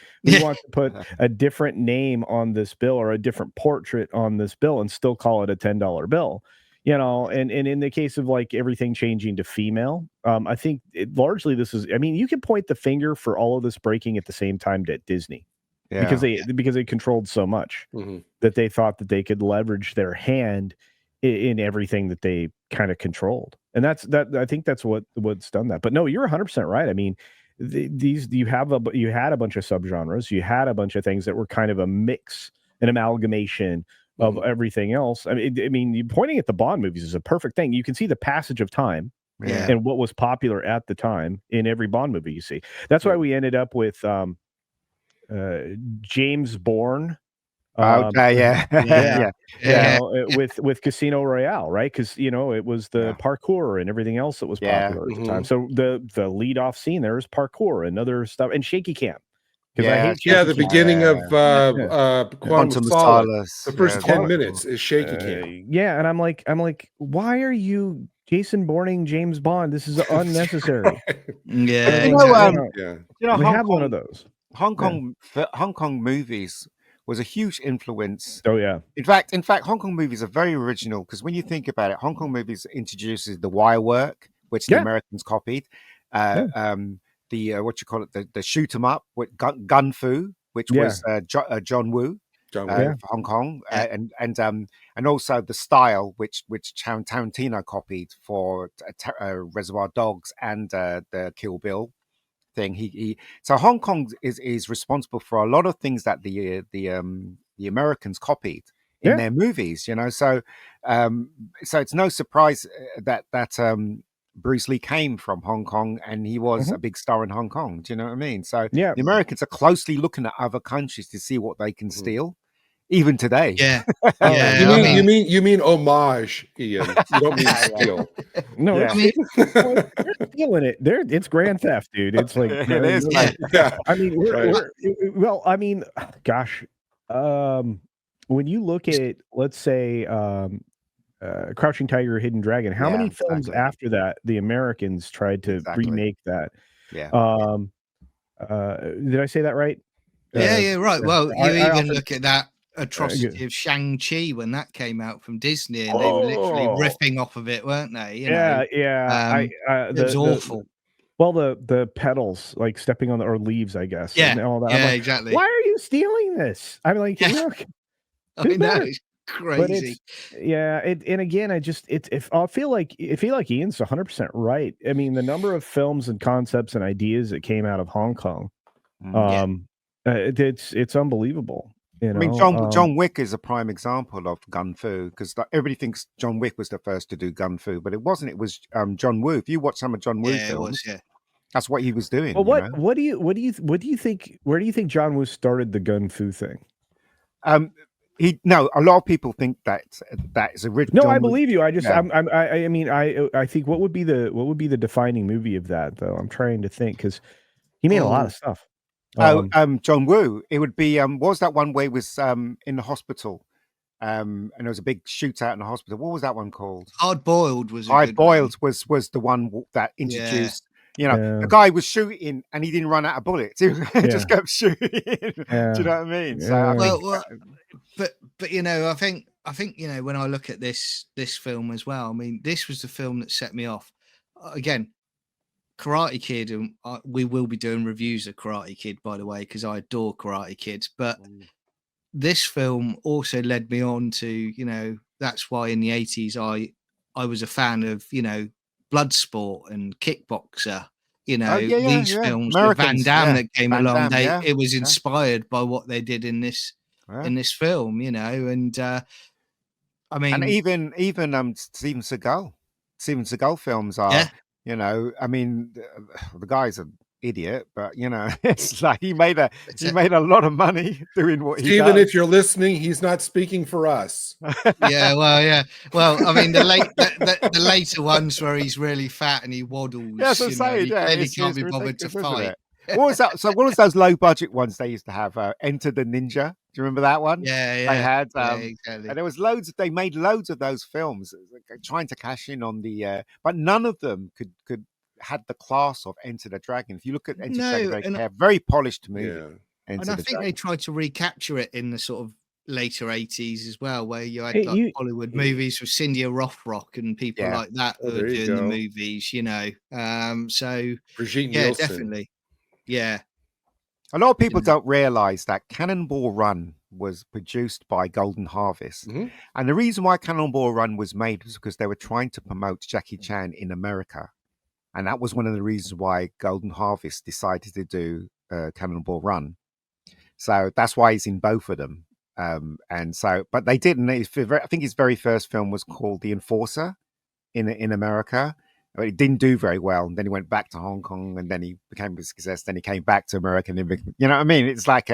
put a different name on this bill or a different portrait on this bill and still call it a $10 bill. And in the case of like everything changing to female, I think largely this is, I mean, you can point the finger for all of this breaking at the same time at Disney. Because they controlled so much that they thought that they could leverage their hand in everything that they kind of controlled, and I think that's what's done that. But no, you're 100% right. I mean, you had a bunch of subgenres, you had a bunch of things that were kind of a mix, an amalgamation of everything else. I mean, you pointing at the Bond movies is a perfect thing. You can see the passage of time and what was popular at the time in every Bond movie you see. That's why we ended up with James Bourne. With Casino Royale, right? Because it was the parkour and everything else that was popular at the time. So the lead off scene there is parkour and other stuff and shaky cam. Because I hate shaky the beginning of Quantum of Solace. The first 10 minutes is shaky cam. And I'm like, why are you Jason Bourning James Bond? This is unnecessary. We have one of those. Hong Kong movies was a huge influence. Oh yeah. In fact, Hong Kong movies are very original because when you think about it, Hong Kong movies introduces the wire work, which the Americans copied. The the shoot 'em up with gun fu, which was John Woo for Hong Kong, and also the style which Tarantino copied for Reservoir Dogs and the Kill Bill thing. So Hong Kong is responsible for a lot of things that the Americans copied in their movies, so it's no surprise that Bruce Lee came from Hong Kong and he was a big star in Hong Kong. Do you know what I mean? So the Americans are closely looking at other countries to see what they can steal. Even today, you mean homage, Ian? You don't mean steal. No, they're stealing it. It's grand theft, dude. It's like it is. I mean, gosh, when you look at, let's say, Crouching Tiger, Hidden Dragon, how many films after that the Americans tried to remake that? Yeah. Did I say that right? Right. Well, you look at that atrocity of Shang-Chi when that came out from Disney, and they were literally riffing off of it, weren't they? It was awful. The petals, like stepping on or leaves, I guess. Yeah, and all that. Exactly. Why are you stealing this? I'm like, look, I know, it's crazy. And again, I feel like Ian's 100% right. I mean, the number of films and concepts and ideas that came out of Hong Kong, it's unbelievable. I mean, John Wick is a prime example of gun fu because everybody thinks John Wick was the first to do gun fu, but it wasn't. It was John Woo. If you watch some of John Woo films, that's what he was doing. Well, what do you think? Where do you think John Woo started the gun fu thing? A lot of people think that is original. No, I believe you. I just, I think what would be the defining movie of that though? I'm trying to think because he made a lot of stuff. John Woo. It would be what was that one where he was in the hospital, and there was a big shootout in the hospital. What was that one called? Hard Boiled was. Hard Boiled was the one that introduced You know, the guy was shooting and he didn't run out of bullets. He just kept shooting. Do you know what I mean? So I think, but you know, I think you know, when I look at this film as well, I mean, this was the film that set me off. Again, Karate Kid, and we will be doing reviews of Karate Kid, by the way, because I adore Karate Kid. But this film also led me on to, you know, that's why in the 80s I was a fan of, you know, Bloodsport and Kickboxer. You know, these films with Van Damme that came along, it was inspired by what they did in this film, you know, and I mean, and even Steven Seagal films are, you know, I mean, the guy's an idiot, but you know, it's like he made a lot of money doing what he does. Steven, if you're listening, he's not speaking for us. Well, I mean, the later ones where he's really fat and he waddles. Yes, I'm saying, he clearly can't be bothered to fight. What was that? So what was those low budget ones they used to have? Enter the Ninja. Do you remember that one? Yeah. They had, exactly. and there was loads. They made loads of those films, trying to cash in on the, but none of them could had the class of Enter the Dragon. If you look at Enter the Dragon, they're very polished movie. Yeah. And I think they tried to recapture it in the sort of later 80s as well, where you had Hollywood movies with Cynthia Rothrock and people like that who were doing the movies, you know. So Brigitte Nielsen. Definitely. Yeah. A lot of people don't realize that Cannonball Run was produced by Golden Harvest. And the reason why Cannonball Run was made was because they were trying to promote Jackie Chan in America. And that was one of the reasons why Golden Harvest decided to do Cannonball Run. So that's why he's in both of them. And so, but they didn't. I think his very first film was called The Enforcer in America. But it didn't do very well. And then he went back to Hong Kong, and then he became a success. Then he came back to America. And you know what I mean? It's like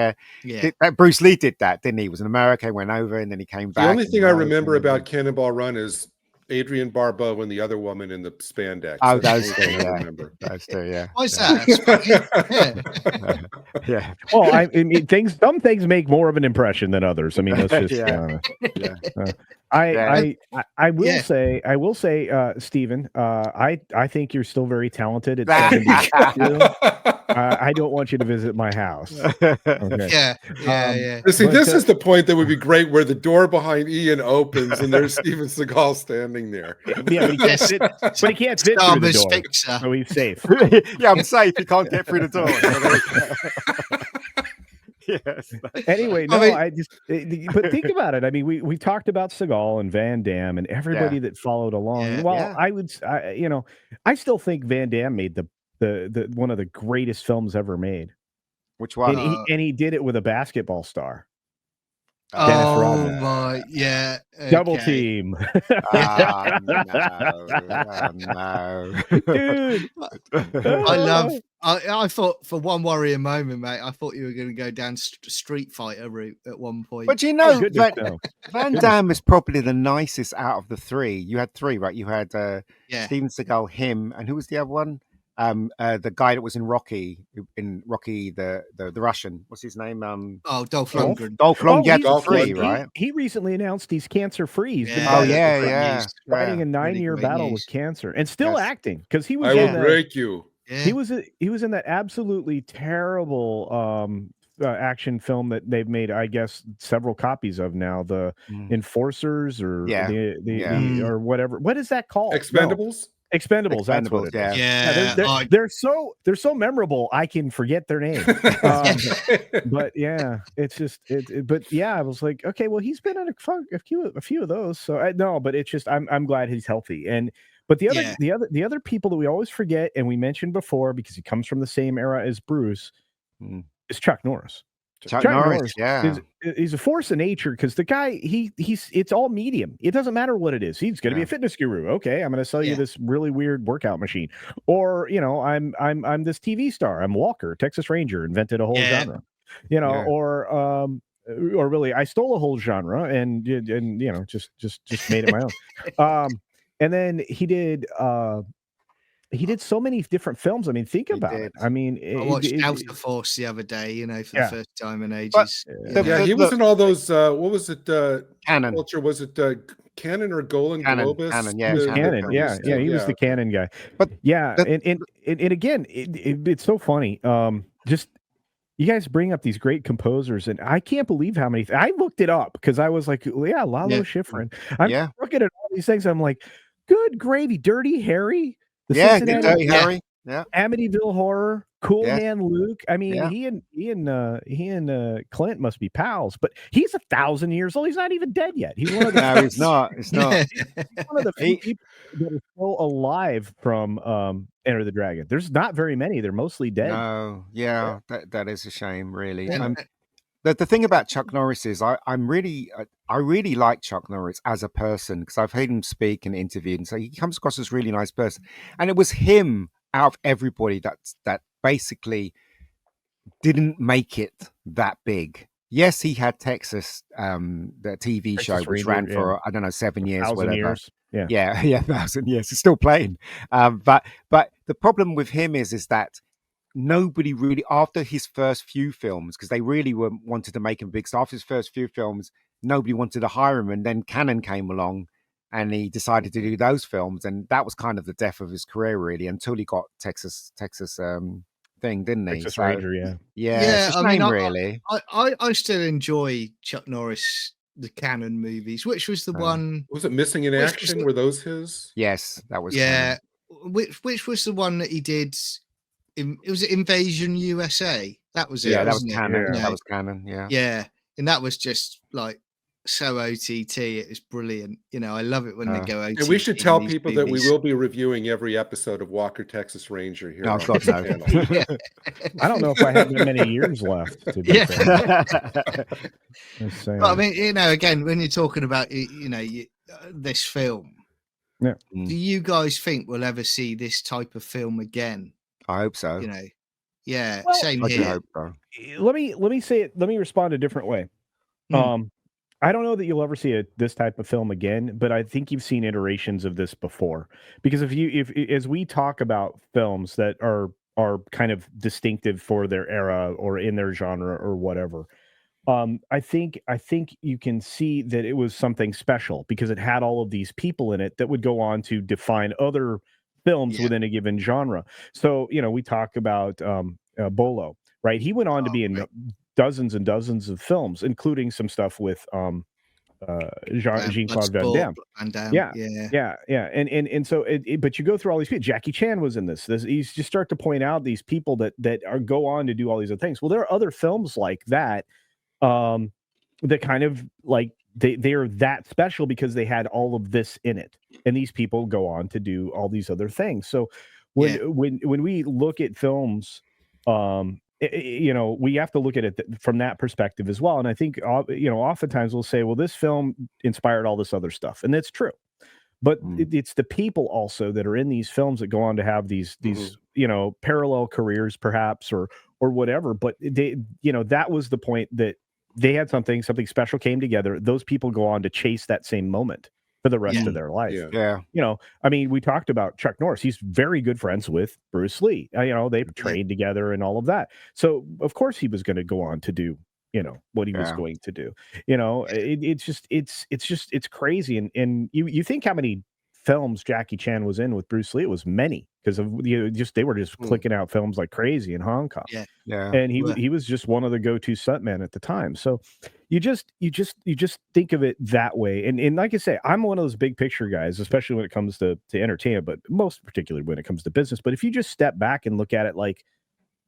Bruce Lee did that, didn't he? He was in America, went over, and then he came back. The only thing I remember about Cannonball Run is Adrienne Barbeau and the other woman in the spandex. Oh, those two, those two, yeah. What's that? Yeah. Well, I mean, some things make more of an impression than others. I mean, let's just. I will say, Stephen, I think you're still very talented at 72. I don't want you to visit my house. Okay. Yeah. See, this is the point that would be great, where the door behind Ian opens and there's Steven Seagal standing there. Yeah, but he can't fit through the door, so he's safe. Yeah, I'm safe. He can't get through the door. Yes. Anyway, no, but think about it. I mean, we talked about Seagal and Van Damme and everybody that followed along. I still think Van Damme made the one of the greatest films ever made. Which one? And he did it with a basketball star. Oh my, yeah. Okay. Double team. No. Dude. I thought for one worrying moment, mate, I thought you were going to go down Street Fighter route at one point. But you know, Van Damme is probably the nicest out of the three. You had three, right? You had Steven Seagal, him, and who was the other one? The guy that was in Rocky, the Russian. What's his name? Dolph Lundgren. Dolph Lundgren, three, right? He recently announced he's cancer free. He's been fighting a 9-year battle with cancer and still acting, because he was. I will break you. Yeah. He was in that absolutely terrible action film that they've made, I guess, several copies of now. The Enforcers or or whatever. What is that called? Expendables. Expendables, that's what it is. Yeah. They're so memorable, I can forget their name. But yeah, it's just but yeah, I was like, okay, well, he's been in a few of those. So but it's just I'm glad he's healthy. But the other people that we always forget, and we mentioned before because he comes from the same era as Bruce, is Chuck Norris. Chuck Norris, he's a force of nature, because the guy it's all medium. It doesn't matter what it is. He's going to be a fitness guru. Okay, I'm going to sell you this really weird workout machine, or I'm this TV star. I'm Walker, Texas Ranger, invented a whole genre. Or really, I stole a whole genre and just made it my own. And then he did he did so many different films. I mean, think He about did. it. I mean, I watched Delta Force the other day, you know, for the Yeah. first time in But ages. the- Yeah, he was in all those. What was it? Canon. Culture, was it Canon or Golan Canon, Globus? Canon, yeah, He was The Canon, yeah, previous yeah, thing? he was the okay. Canon guy. But Yeah, the- and again, it's so funny. Just you guys bring up these great composers, and I can't believe how many. I looked it up because I was like, yeah, Lalo Yeah. Schifrin. I'm Yeah. looking at all these things. I'm like, good gravy, Dirty Harry, the Yeah, Cincinnati Dirty Yeah. Harry. Yeah. Amityville Horror, Cool Yes. Hand Luke. I mean, Yeah. he and Clint must be pals, but he's 1,000 years old. He's not even dead yet. He's one of the No, he's not. It's not. one of the few people that are still alive from Enter the Dragon. There's not very many. They're mostly dead. No, yeah, that is a shame, really. Yeah. The thing about Chuck Norris is I really like Chuck Norris as a person because I've heard him speak and interviewed, and so he comes across as a really nice person. And it was him out of everybody that basically didn't make it that big. Yes, he had Texas, the TV Texas show, which Ranger, ran yeah. for I don't know 7 years, 1,000 whatever. years. Yeah. Yeah, 1,000 years. It's still playing. But the problem with him is that nobody really, after his first few films, because they really wanted to make him big. So after his first few films, nobody wanted to hire him, and then Cannon came along, and he decided to do those films, and that was kind of the death of his career, really, until he got Texas thing, didn't he? Texas So, Ranger, yeah. yeah, it's a shame, I really. I still enjoy Chuck Norris, the Canon movies. Which was the one? Was it Missing in Which was Action? the- Were those his? Yes, that was Yeah. Cannon. Which was the one that he did? It was Invasion USA. That was it. Yeah, that was wasn't it? Cannon. You know? That was Cannon. Yeah. Yeah, and that was just like so OTT. It was brilliant. You know, I love it when they go OTT. And we should tell in these people that we movies. will be reviewing every episode of Walker Texas Ranger here. Oh, on God, this no. channel. Yeah. I don't know if I have that many years left. To be Yeah. fair. Just saying. But I mean, you know, again, when you're talking about this film, Yeah. do you guys think we'll ever see this type of film again? I hope so. You know, yeah, Well, same I do here. hope so. let me say it. Let me respond a different way. I don't know that you'll ever see this type of film again, but I think you've seen iterations of this before. Because if as we talk about films that are kind of distinctive for their era or in their genre or whatever, I think you can see that it was something special because it had all of these people in it that would go on to define other films Yeah. within a given genre. So, you know, we talk about Bolo, right? He went on to be in right. dozens and dozens of films, including some stuff with Jean-Claude Van Damme. Yeah. And so but you go through all these people. Jackie Chan was in this. You just start to point out these people that go on to do all these other things. Well, there are other films like that that kind of like they are that special because they had all of this in it, and these people go on to do all these other things. So when we look at films, you know, we have to look at it from that perspective as well. And I think oftentimes we'll say, well, this film inspired all this other stuff, and that's true. But it's the people also that are in these films that go on to have these you know, parallel careers perhaps or whatever. But they, you know, that was the point, that they had something special came together. Those people go on to chase that same moment for the rest of their life. Yeah. You know, I mean, we talked about Chuck Norris. He's very good friends with Bruce Lee. You know, they've trained together and all of that. So of course he was going to go on to do, you know, what he was going to do. You know, it's crazy. And you think how many films Jackie Chan was in with Bruce Lee? It was many, because of they were just clicking out films like crazy in Hong Kong. Yeah. And he was just one of the go-to stuntmen at the time. So you just think of it that way. And like I say, I'm one of those big picture guys, especially when it comes to entertainment, but most particularly when it comes to business. But if you just step back and look at it like,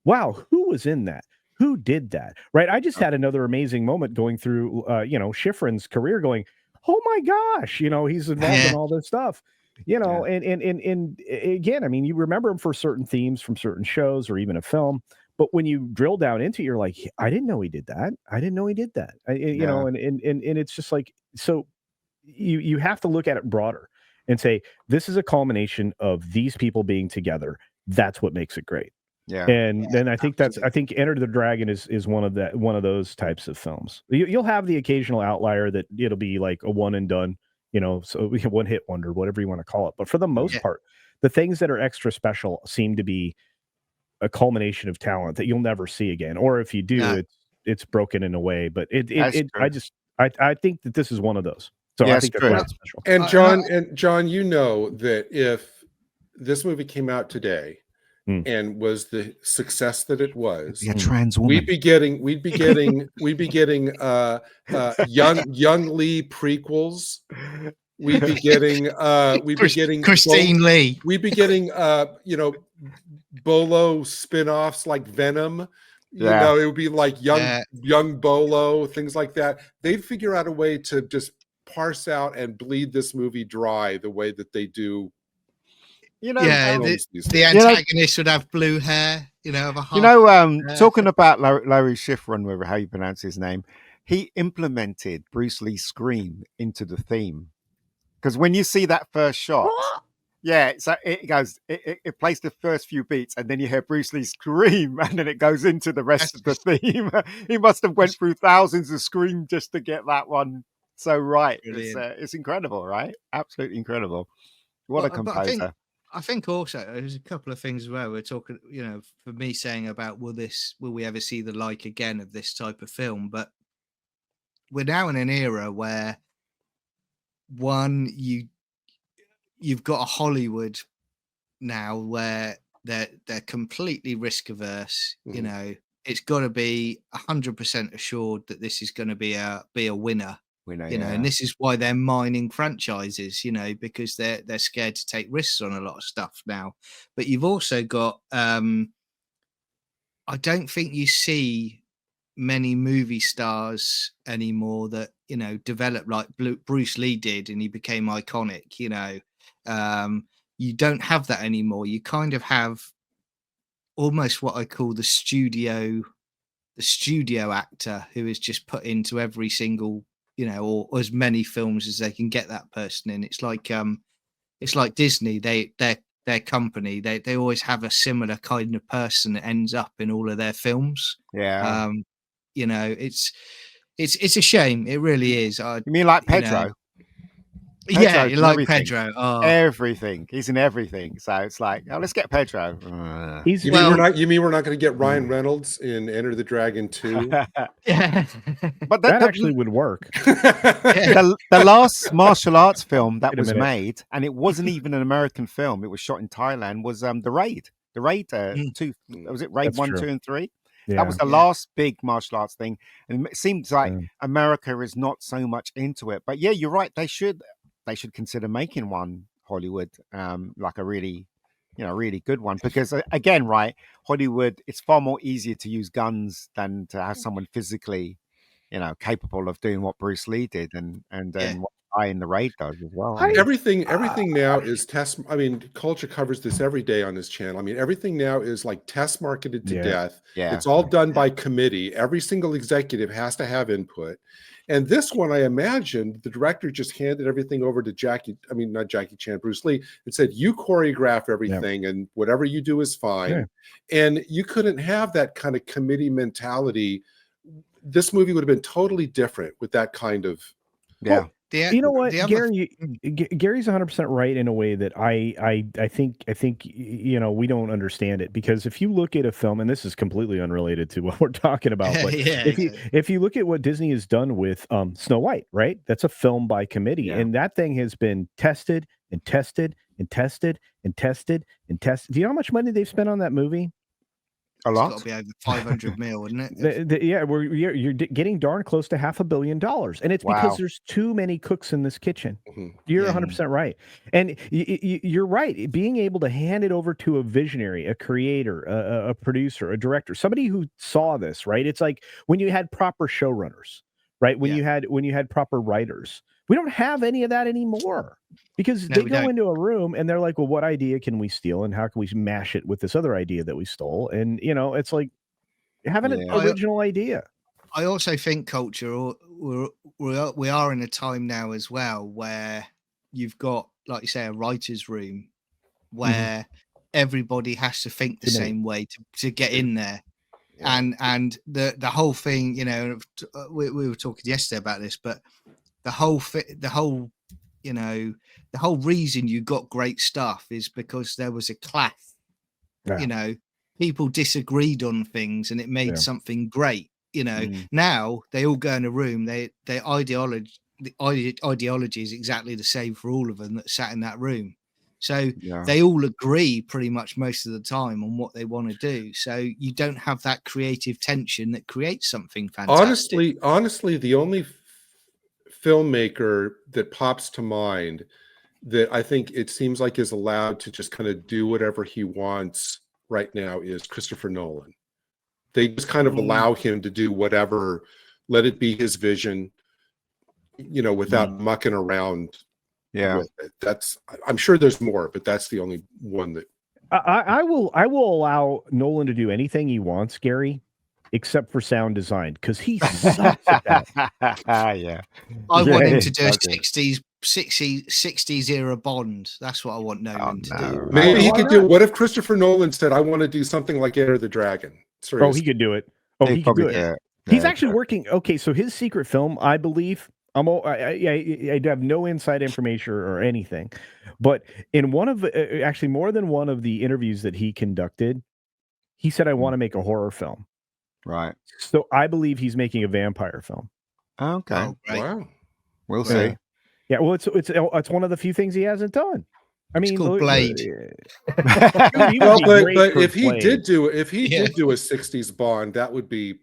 wow, who was in that? Who did that? Right? I just had another amazing moment going through Schifrin's career, going, oh my gosh, you know, he's involved in all this stuff. You know, and again, I mean, you remember him for certain themes from certain shows or even a film, but when you drill down into it, you're like, I didn't know he did that. I didn't know he did that. You know, and it's just like, so you have to look at it broader and say, this is a culmination of these people being together. That's what makes it great. Yeah. And then I think I think Enter the Dragon is one of those types of films. You'll have the occasional outlier that it'll be like a one and done. so we have one hit wonder, whatever you want to call it. But for the most Yeah. part, the things that are extra special seem to be a culmination of talent that you'll never see again. Or if you do, No. it's broken in a way. But That's true. I think that this is one of those. So Yeah, I it's think that's true. why it's special. And I- John, you know that if this movie came out today Hmm. and was the success that it was, Be a trans woman. we'd be getting young Lee prequels. We'd be getting Christine Lee. we'd be getting Bolo spin-offs like Venom. Yeah. It would be like young Bolo, things like that. They'd figure out a way to just parse out and bleed this movie dry the way that they do. The antagonist would have blue hair, of a half. Talking about Larry Schifrin, whatever how you pronounce his name, he implemented Bruce Lee's scream into the theme. Because when you see that first shot, so it goes, it plays the first few beats, and then you hear Bruce Lee scream, and then it goes into the rest of the theme. He must have went through thousands of screams just to get that one so right. It's incredible, right? Absolutely incredible. What a composer. I think also there's a couple of things as well. We're talking, for me saying about will we ever see the like again of this type of film? But we're now in an era where you've got a Hollywood now where they're completely risk averse. Mm-hmm. It's got to be 100% assured that this is going to be a winner. And this is why they're mining franchises, because they're scared to take risks on a lot of stuff now. But you've also got I don't think you see many movie stars anymore that develop like Bruce Lee did, and he became iconic. You don't have that anymore. You kind of have almost what I call the studio actor who is just put into every single or as many films as they can get that person in. It's like Disney. Their company, they always have a similar kind of person that ends up in all of their films. It's a shame. It really is. You mean like Pedro? Yeah, you like everything. Pedro. Oh. Everything. He's in everything. So it's like, let's get Pedro. You mean we're not going to get Ryan Reynolds in Enter the Dragon 2? Yeah. But that actually would work. The last martial arts film that was made, and it wasn't even an American film, it was shot in Thailand, was The Raid. The Raid 2. Was it Raid 1, 2, and 3? Yeah. That was the last big martial arts thing. And it seems like America is not so much into it. But yeah, you're right. They should consider making one, Hollywood, like a really, really good one. Because again, right, Hollywood, it's far more easier to use guns than to have someone physically, capable of doing what Bruce Lee did and what I in The Raid does as well. Everything now is test. I mean, Culture covers this every day on this channel. I mean, everything now is like test marketed to death. Yeah. It's all done by committee. Every single executive has to have input. And this one, I imagine the director just handed everything over to not Jackie Chan, Bruce Lee, and said, you choreograph everything and whatever you do is fine. Yeah. And you couldn't have that kind of committee mentality. This movie would have been totally different with that kind of. Yeah. Well, you know what, Gary? Gary's 100% right in a way that I think we don't understand it, because if you look at a film, and this is completely unrelated to what we're talking about, but if you look at what Disney has done with Snow White, right? That's a film by committee, and that thing has been tested and tested and tested and tested and tested. Do you know how much money they've spent on that movie? A lot. It's got to be over 500 mil, isn't it? You're getting darn close to $500 million, and it's because there's too many cooks in this kitchen. You're 100% right, and you're right. Being able to hand it over to a visionary, a creator, a producer, a director, somebody who saw this, right? It's like when you had proper showrunners, right? When you had proper writers. We don't have any of that anymore, because they go into a room and they're like, well, what idea can we steal and how can we mash it with this other idea that we stole? And, it's like having an original idea. I also think Culture, we are in a time now as well where you've got, like you say, a writer's room where everybody has to think the same way to get in there. Yeah. And the whole thing, we were talking yesterday about this, but the whole you know, the whole reason you got great stuff is because there was a clash. Yeah. You know, people disagreed on things and it made Yeah. something great. You know, now they all go in a room, their ideology is exactly the same for all of them that sat in that room. So they all agree pretty much most of the time on what they want to do. So you don't have that creative tension that creates something fantastic. Honestly, the only filmmaker that pops to mind that I think it seems like is allowed to just kind of do whatever he wants right now is Christopher Nolan. They just kind of allow him to do whatever, let it be his vision, you know, without mucking around with it. I'm sure there's more, but that's the only one that I will allow Nolan to do anything he wants, Gary, except for sound design, because he sucks at that. I want him to do a 60s era Bond. That's what I want Nolan to do. Maybe he could do. What if Christopher Nolan said, "I want to do something like Enter the Dragon"? Seriously. Oh, he could do it. Oh, he could do it. Yeah. He's actually working. Okay, so his secret film, I believe. I have no inside information or anything, but in one of actually more than one of the interviews that he conducted, he said, "I want to make a horror film." Right. So I believe he's making a vampire film. Okay. Oh, Wow. We'll see. Yeah. Well, it's one of the few things he hasn't done. I mean, it's called Blade. Well, but if he did do a 60s Bond, that would be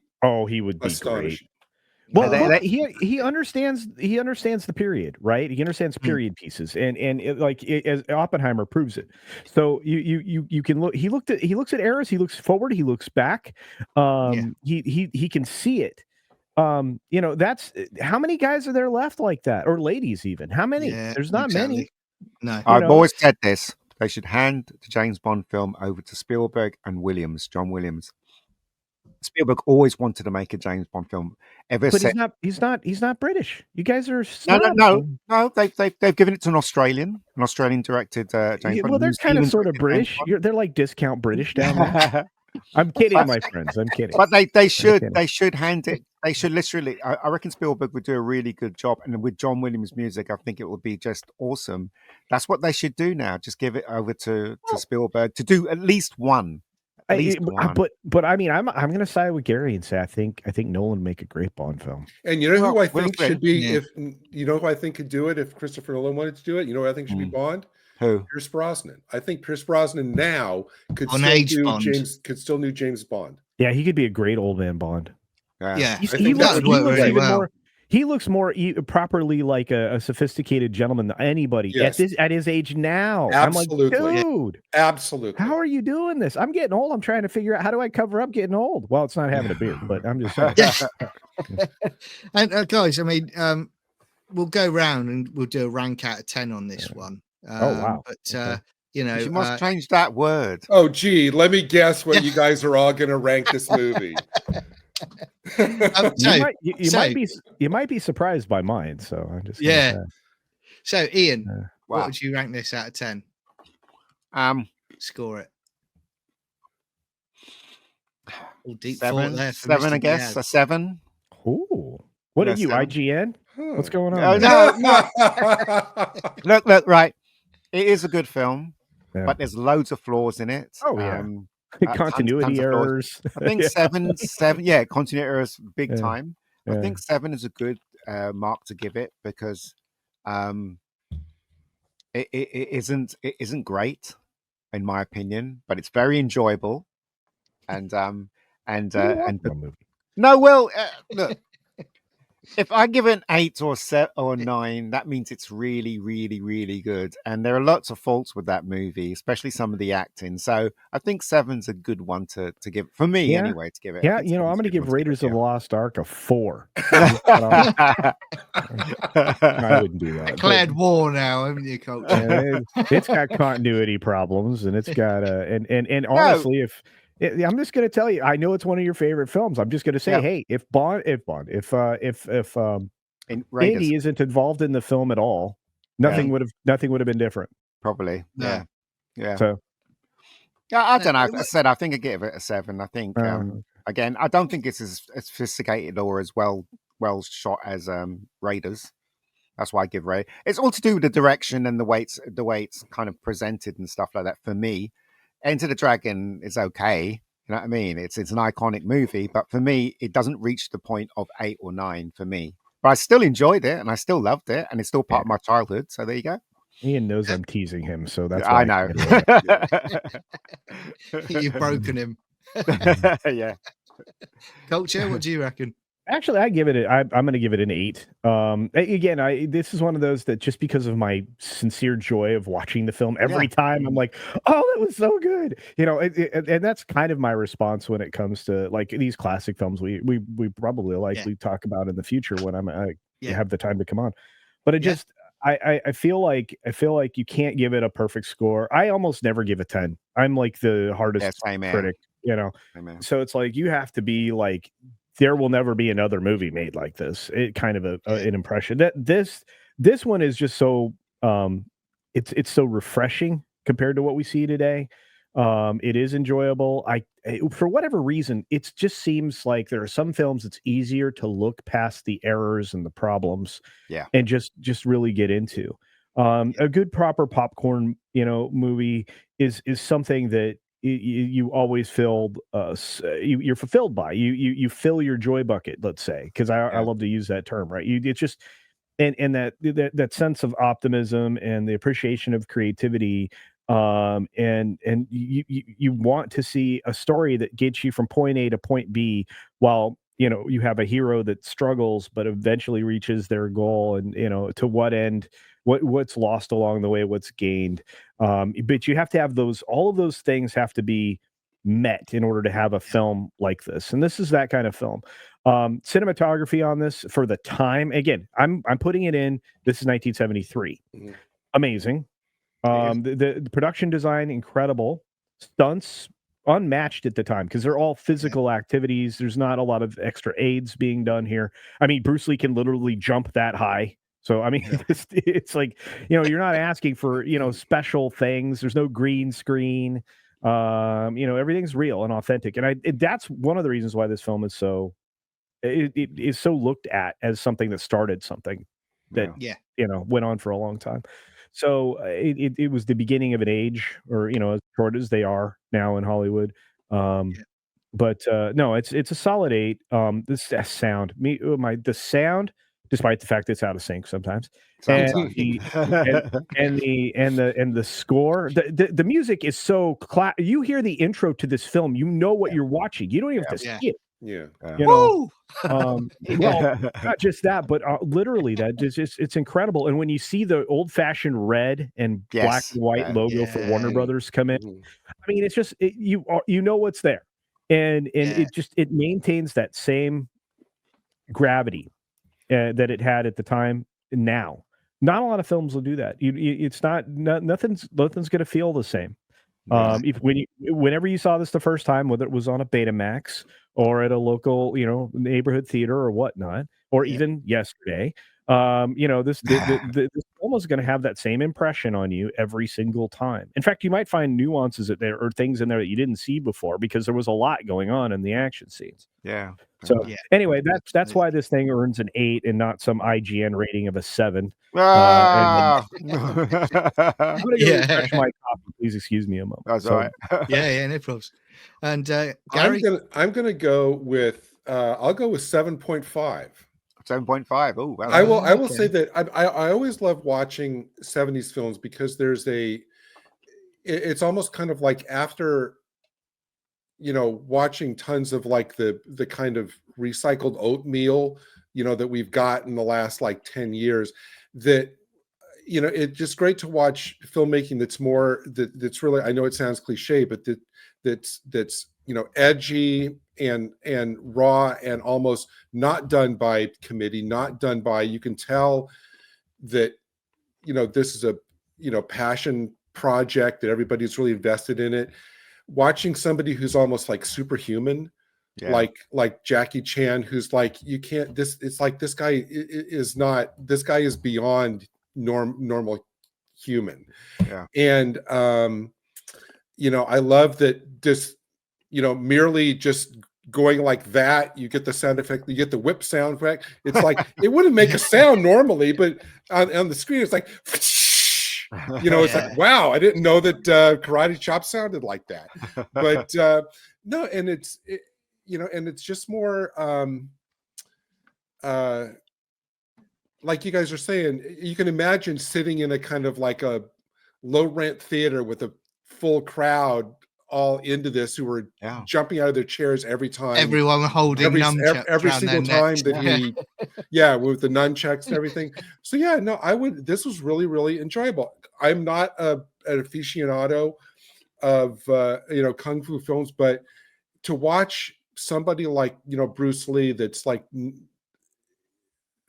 he would be astonishing. Great. Well, he understands the period, right? He understands period pieces, and as Oppenheimer proves it. So you can look. He looks at eras. He looks forward. He looks back. He can see it. You know, that's how many guys are there left like that, or ladies even? How many? There's not many. No, I've always said this. They should hand the James Bond film over to Spielberg and John Williams. Spielberg always wanted to make a James Bond film. But he's not British. You guys are no. They've given it to an Australian directed James Bond. Well, they're kind of sort of British. They're like discount British down there. I'm kidding, my friends. I'm kidding. But they should hand it. They should literally. I reckon Spielberg would do a really good job, and with John Williams' music, I think it would be just awesome. That's what they should do now. Just give it over to Spielberg to do at least one. But I mean, I'm going to side with Gary and say I think Nolan would make a great Bond film. And you know who I think should be if you know who I think could do it if Christopher Nolan wanted to do it. You know who I think should be Bond? Who? Pierce Brosnan. I think Pierce Brosnan now could still do James Bond. Yeah, he could be a great old man Bond. Yeah, he looks more properly like a sophisticated gentleman than anybody at his age now. Absolutely. I'm like, dude, absolutely. How are you doing this? I'm getting old. I'm trying to figure out how do I cover up getting old. Well, it's not having a beard, but I'm just saying. And guys, I mean, we'll go round and we'll do a rank out of 10 on this one. Wow! But you know, you must change that word. Oh, gee, let me guess what you guys are all going to rank this movie. You might be surprised by mine, so I'm just So Ian, what would you rank this out of 10? Score it. Deep 7, there 7 I guess. A 7. Ooh, what are you, 7? IGN? What's going on? No. Look, right. It is a good film, but there's loads of flaws in it. Oh yeah. Continuity errors. I think 7, continuity errors big time. I think 7 is a good mark to give it because it isn't great in my opinion, but it's very enjoyable. And look, if I give it an 8 or 7 or 9, that means it's really, really, really good. And there are lots of faults with that movie, especially some of the acting. So I think 7's a good one to give for me anyway. To give it, I'm going to give Raiders of the Lost Ark a 4. I wouldn't do that. Declared war now, haven't you, Coach? It's got continuity problems, and it's got and honestly, I'm just going to tell you, I know it's one of your favorite films. I'm just going to say, hey, if Andy isn't involved in the film at all, nothing would have been different. Probably, yeah. So, I don't know. I said I think I give it a 7. I think again, I don't think it's as sophisticated or as well shot as Raiders. That's why I give Ray. It's all to do with the direction and the way it's kind of presented and stuff like that. For me, Enter the Dragon is okay. You know what I mean? It's an iconic movie, but for me, it doesn't reach the point of 8 or 9 for me. But I still enjoyed it and I still loved it, and it's still part of my childhood. So there you go. Ian knows I'm teasing him, so that's I why know. You've broken him. Yeah. Culture, what do you reckon? Actually, I give it. I'm going to give it an 8. Again, this is one of those that just because of my sincere joy of watching the film every time, I'm like, oh, that was so good. You know, and that's kind of my response when it comes to like these classic films. We probably likely talk about in the future when I have the time to come on. But it just, I feel like you can't give it a perfect score. I almost never give a 10. I'm like the hardest critic, you know. So it's like you have to be like, there will never be another movie made like this. It kind of an impression that this one is just so it's so refreshing compared to what we see today. It is enjoyable. For whatever reason, it just seems like there are some films it's easier to look past the errors and the problems, and just really get into. A good proper popcorn, movie is something that you always feel you're fulfilled by. You fill your joy bucket, let's say, because I love to use that term, right? It's just and that sense of optimism and the appreciation of creativity, and you want to see a story that gets you from point A to point B, while you have a hero that struggles but eventually reaches their goal, and to what end, what's lost along the way, what's gained. But you have to have all of those things have to be met in order to have a film like this, and this is that kind of film. Cinematography on this for the time, again, I'm putting it in. This is 1973. Amazing. The production design, incredible. Stunts, unmatched at the time, because they're all physical activities. There's not a lot of extra aids being done here. I mean, Bruce Lee can literally jump that high. So, I mean, it's like, you're not asking for, special things. There's no green screen. Everything's real and authentic. And that's one of the reasons why this film is so, it is so looked at as something that started something that, went on for a long time. So it was the beginning of an age, or, as short as they are now in Hollywood. But no, it's a solid 8. This sound, the sound, despite the fact that it's out of sync sometimes, and the score, the music is so you hear the intro to this film, what you're watching. You don't even have to see it. Well, not just that, but literally it's incredible. And when you see the old-fashioned red and black and white logo for Warner Brothers come in, I mean, it's just you know what's there, and it maintains that same gravity that it had at the time. Now, not a lot of films will do that. It's nothing's going to feel the same. Whenever you saw this the first time, whether it was on a Betamax or at a local, neighborhood theater or whatnot, or even yesterday, this film is going to have that same impression on you every single time. In fact, you might find nuances there or things in there that you didn't see before, because there was a lot going on in the action scenes. Yeah. So anyway, that's why this thing earns an 8 and not some IGN rating of a 7. Ah! I'm gonna go refresh my copy. Please excuse me a moment. That's all right. No problems. And Gary, I'm gonna go with I'll go with 7.5. 7.5. Oh, wow. I will say that I always love watching 70s films, because there's it's almost kind of like after watching tons of like the kind of recycled oatmeal that we've got in the last like 10 years, that it's just great to watch filmmaking that's really, I know it sounds cliche, but that's edgy and raw, and almost not done by committee, not done by, you can tell that this is a passion project, that everybody's really invested in it. Watching somebody who's almost like superhuman, like Jackie Chan, who's like, it's like this guy is beyond normal human. And I love that this merely just going like that. You get the sound effect, you get the whip sound effect. It's like it wouldn't make a sound normally, but on the screen, it's like, it's like, wow, I didn't know that karate chop sounded like that. But no, and it's just more like you guys are saying, you can imagine sitting in a kind of like a low rent theater with a full crowd all into this, who were jumping out of their chairs every time. Everyone holding nunchucks every around single their time necks. that he, with the nunchucks and everything. So this was really, really enjoyable. I'm not an aficionado of kung fu films, but to watch somebody like Bruce Lee, that's like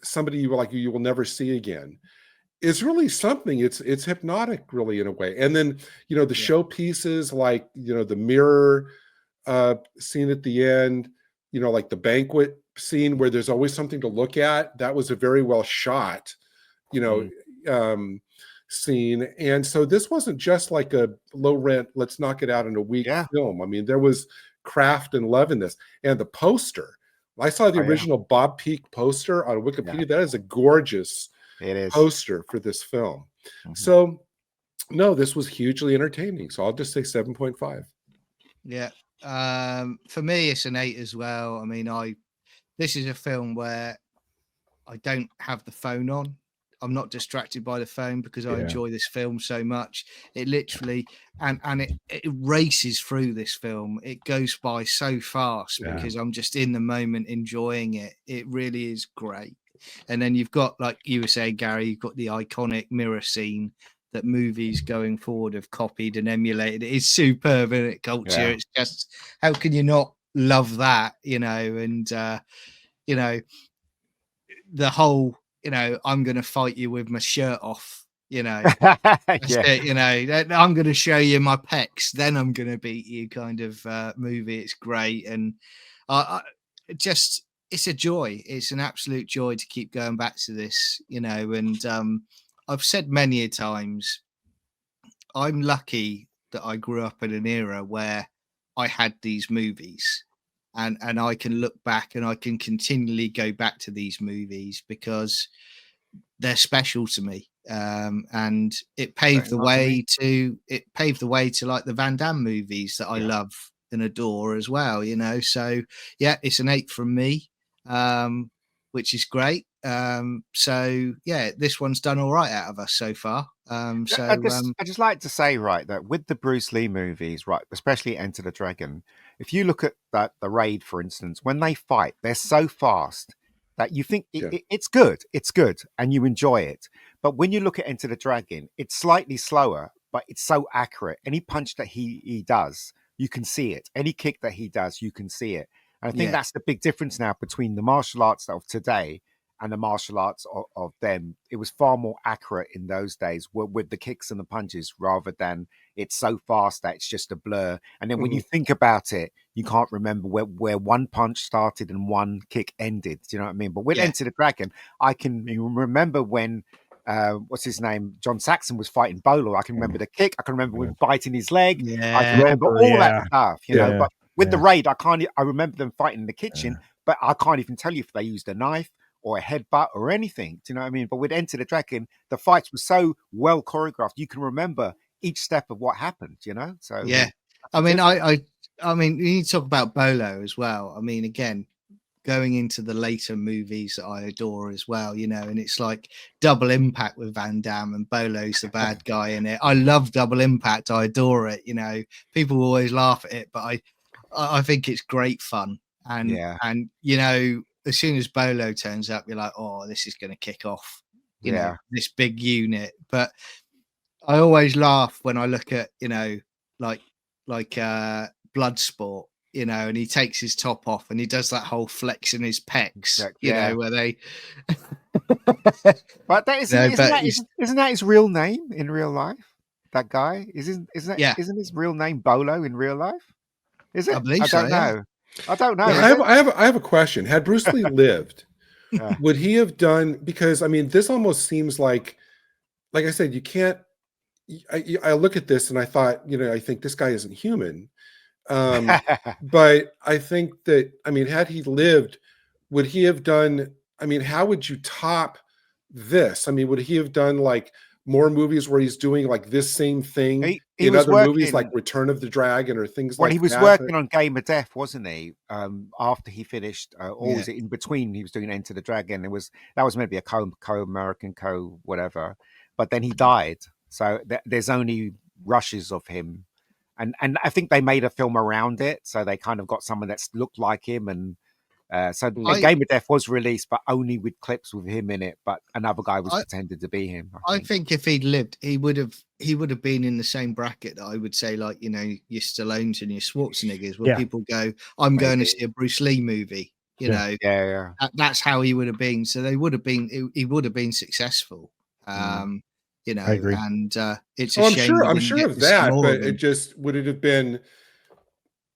somebody you will never see again, is really something. It's hypnotic, really, in a way. And then the showpieces, like the mirror scene at the end, like the banquet scene where there's always something to look at. That was a very well shot scene. And so this wasn't just like a low rent, let's knock it out in a week film. I mean, there was craft and love in this. And the poster, I saw the original Bob Peak poster on Wikipedia. That is a gorgeous poster for this film. So no, this was hugely entertaining. So I'll just say 7.5. Yeah. For me, it's an 8 as well. I mean, this is a film where I don't have the phone on. I'm not distracted by the phone because I enjoy this film so much. It literally, and it races through this film. It goes by so fast because I'm just in the moment enjoying it. It really is great. And then you've got, like you were saying, Gary, you've got the iconic mirror scene that movies going forward have copied and emulated. It is superb in it, culture. It's just, how can you not love that, and the whole, I'm going to fight you with my shirt off, that's it, I'm going to show you my pecs, then I'm going to beat you kind of movie. It's great. And it's a joy. It's an absolute joy to keep going back to this, and I've said many a times, I'm lucky that I grew up in an era where I had these movies, and I can look back and I can continually go back to these movies because they're special to me. And it paved the way to like the Van Damme movies that I love and adore as well, so it's an 8 from me, which is great. So this one's done all right out of us so far. I just like to say, right, that with the Bruce Lee movies, right, especially Enter the Dragon, if you look at the Raid, for instance, when they fight, they're so fast that you think it's good, and you enjoy it. But when you look at Enter the Dragon, it's slightly slower, but it's so accurate. Any punch that he does, you can see it. Any kick that he does, you can see it. And I think that's the big difference now between the martial arts of today and the martial arts of them. It was far more accurate in those days with the kicks and the punches, rather than it's so fast that it's just a blur. And then when you think about it, you can't remember where one punch started and one kick ended. Do you know what I mean? But with Enter the Dragon, I can remember when what's his name, John Saxon, was fighting Bolo. I can remember the kick. I can remember when biting his leg. I can remember all that stuff, but with the Raid, I remember them fighting in the kitchen, but I can't even tell you if they used a knife or a headbutt or anything. Do you know what I mean? But with Enter the Dragon, the fights were so well choreographed. You can remember each step of what happened, So I mean, you need to talk about Bolo as well. I mean, again, going into the later movies that I adore as well, and it's like Double Impact with Van Damme, and Bolo's the bad guy in it. I love Double Impact. I adore it. People always laugh at it, but I think it's great fun. And as soon as Bolo turns up, you're like, oh, this is going to kick off, this big unit. But I always laugh when I look at, like Bloodsport, and he takes his top off and he does that whole flex in his pecs, where they. But isn't that his real name in real life? That guy isn't his real name Bolo in real life? Is it? I don't know. I don't know. I have a question. Had Bruce Lee lived, would he have done? Because I mean, this almost seems like I said, you can't. I look at this and I thought, I think this guy isn't human. But I think that, I mean, had he lived, would he have done, I mean, how would you top this? I mean, would he have done like more movies where he's doing like this same thing he in was other movies like working. Return of the Dragon or things Well, like he was that? working on Game of Death, wasn't he? After he finished, or Yeah. was it in between? He was doing Enter the Dragon. That was maybe a co-American whatever, but then he died. So there's only rushes of him, and I think they made a film around it, so they kind of got someone that's looked like him, and so a I Game of Death was released, but only with clips with him in it. But another guy was I pretended to be him. I think if he'd lived, he would have been in the same bracket that I would say, like, you know, your Stallones and your Schwarzeneggers, where Yeah. people go, I'm going to Maybe. see a Bruce Lee movie. You Yeah. know, Yeah. that's how he would have been. So they would have been, he would have been successful. You know, I agree. and it's a Oh, shame we I'm didn't sure get of to see that, more but of him. it just, would it have been,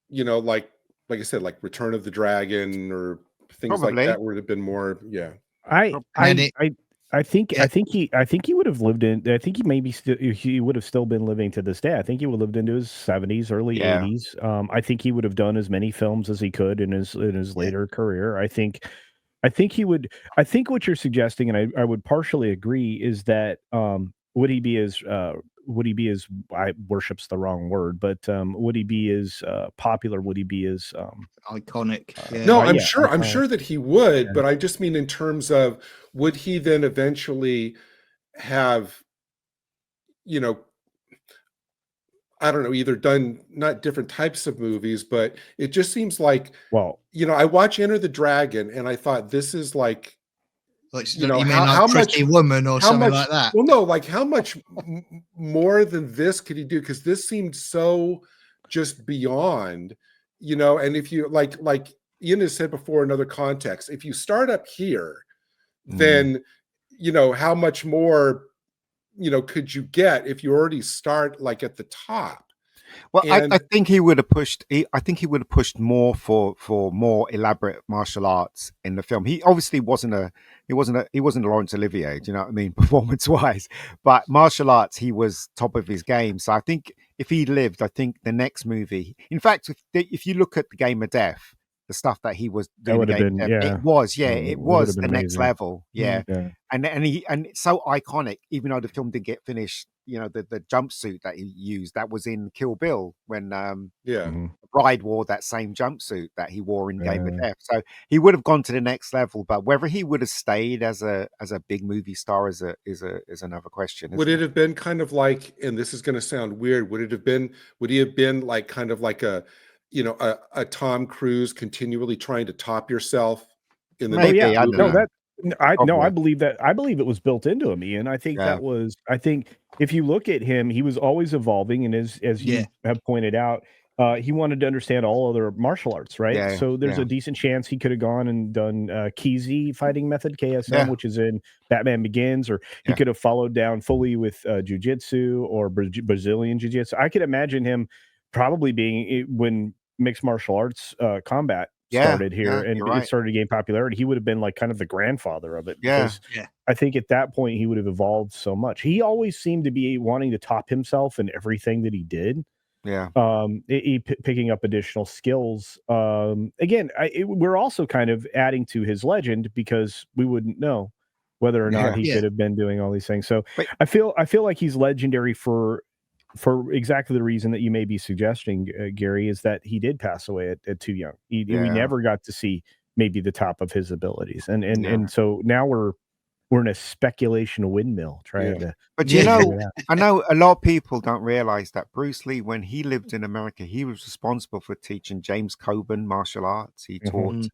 you know, like I said, like Return of the Dragon or things Probably. like that, would have been more, yeah. I think Yeah. he would have lived in. I think he maybe still he would have still been living to this day. I think he would have lived into his 70s, early Yeah. 80s. I think he would have done as many films as he could in his later career. I think he would. I think what you're suggesting, and I would partially agree, is that would he be as I worship's the wrong word, but would he be as popular? Would he be as Iconic. Yeah. No, I'm yeah, sure. I'm iconic. sure that he would, Yeah. but I just mean in terms of, would he then eventually have, you know, I don't know, either done not different types of movies, but it just seems like, Well, you know, I watch Enter the Dragon and I thought this is like, Like, you know, you mean like how much, Pretty Woman or how something much, like that? well, no, like how much more than this could he do? Because this seemed so just beyond, you know, and if you like Ian has said before in other contexts, if you start up here, then, you know, how much more, you know, could you get if you already start like at the top? Well, And I think he would have pushed. I think he would have pushed more for more elaborate martial arts in the film. He obviously wasn't a Laurence Olivier. Do you know what I mean, performance wise? But martial arts, he was top of his game. So I think if he lived, I think the next movie. In fact, if you look at the Game of Death, the stuff that he was that doing, would in have Game of been Death, it was it would was have the been next amazing. level. Yeah. Yeah. And it's so iconic, even though the film didn't get finished. You know, the jumpsuit that he used, that was in Kill Bill, when yeah, Mhm. the bride wore that same jumpsuit that he wore in Game of Yeah. Death. So he would have gone to the next level, but whether he would have stayed as a big movie star is another question. would Isn't it have been kind of like, and this is going to sound weird, would he have been like kind of like a, you know, a Tom Cruise continually trying to top yourself in the Oh next yeah, Maybe, I don't no, movie? know. I Probably. believe that. I believe it was built into him, Ian. I think Yeah. I think if you look at him, he was always evolving, and as Yeah. you have pointed out, he wanted to understand all other martial arts, right? Yeah, So there's yeah. a decent chance he could have gone and done Kizi fighting method, KSM, Yeah. which is in Batman Begins, or he Yeah. could have followed down fully with jujitsu or Brazilian jiu-jitsu. I could imagine him probably being, when mixed martial arts combat started here and you're it right. started to gain popularity, he would have been like kind of the grandfather of it, Yeah. because Yeah. I think at that point he would have evolved so much. He always seemed to be wanting to top himself in everything that he did. Yeah. Picking up additional skills. Again, we're also kind of adding to his legend, because we wouldn't know whether or not Yeah. he Yeah. could have been doing all these things. So But- I feel like he's legendary for exactly the reason that you may be suggesting, Gary, is that he did pass away at too young. We Yeah. never got to see maybe the top of his abilities, and Yeah. so now we're in a speculation windmill trying to. But Yeah. you know, figure it out. I know a lot of people don't realize that Bruce Lee, when he lived in America, he was responsible for teaching James Coburn martial arts. He Mhm.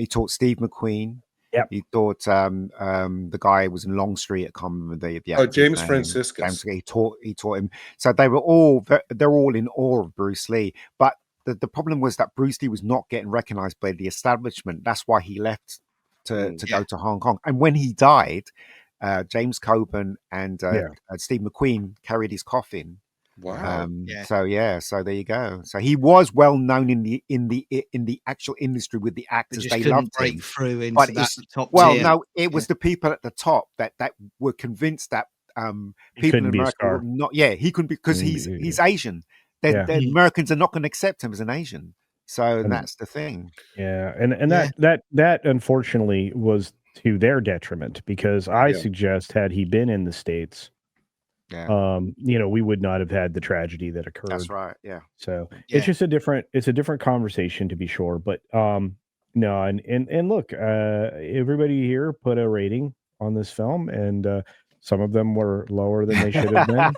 taught Steve McQueen. Yep. He taught the guy who was in Longstreet. I can't remember the Oh, actor's James name. Franciscus. He taught him. So they're all in awe of Bruce Lee. But the problem was that Bruce Lee was not getting recognized by the establishment. That's why he left to Yeah. go to Hong Kong. And when he died, James Coburn and Steve McQueen carried his coffin. Wow. Yeah. So there you go. So he was well known in the actual industry with the They actors. just They couldn't loved break him. through into But that it's, top well, tier. no, it was the people at the top that were convinced that He people couldn't in be a America star. were not. Yeah, he couldn't, because he's Asian. Yeah. The Americans are not going to accept him as an Asian. So And- that's the thing. Yeah, and Yeah. that unfortunately was to their detriment, because I Yeah. suggest had he been in the States, Yeah, we would not have had the tragedy that occurred. that's right. Yeah. So Yeah. it's just a different conversation, to be sure. But no, and look, everybody here put a rating on this film, and some of them were lower than they should have been.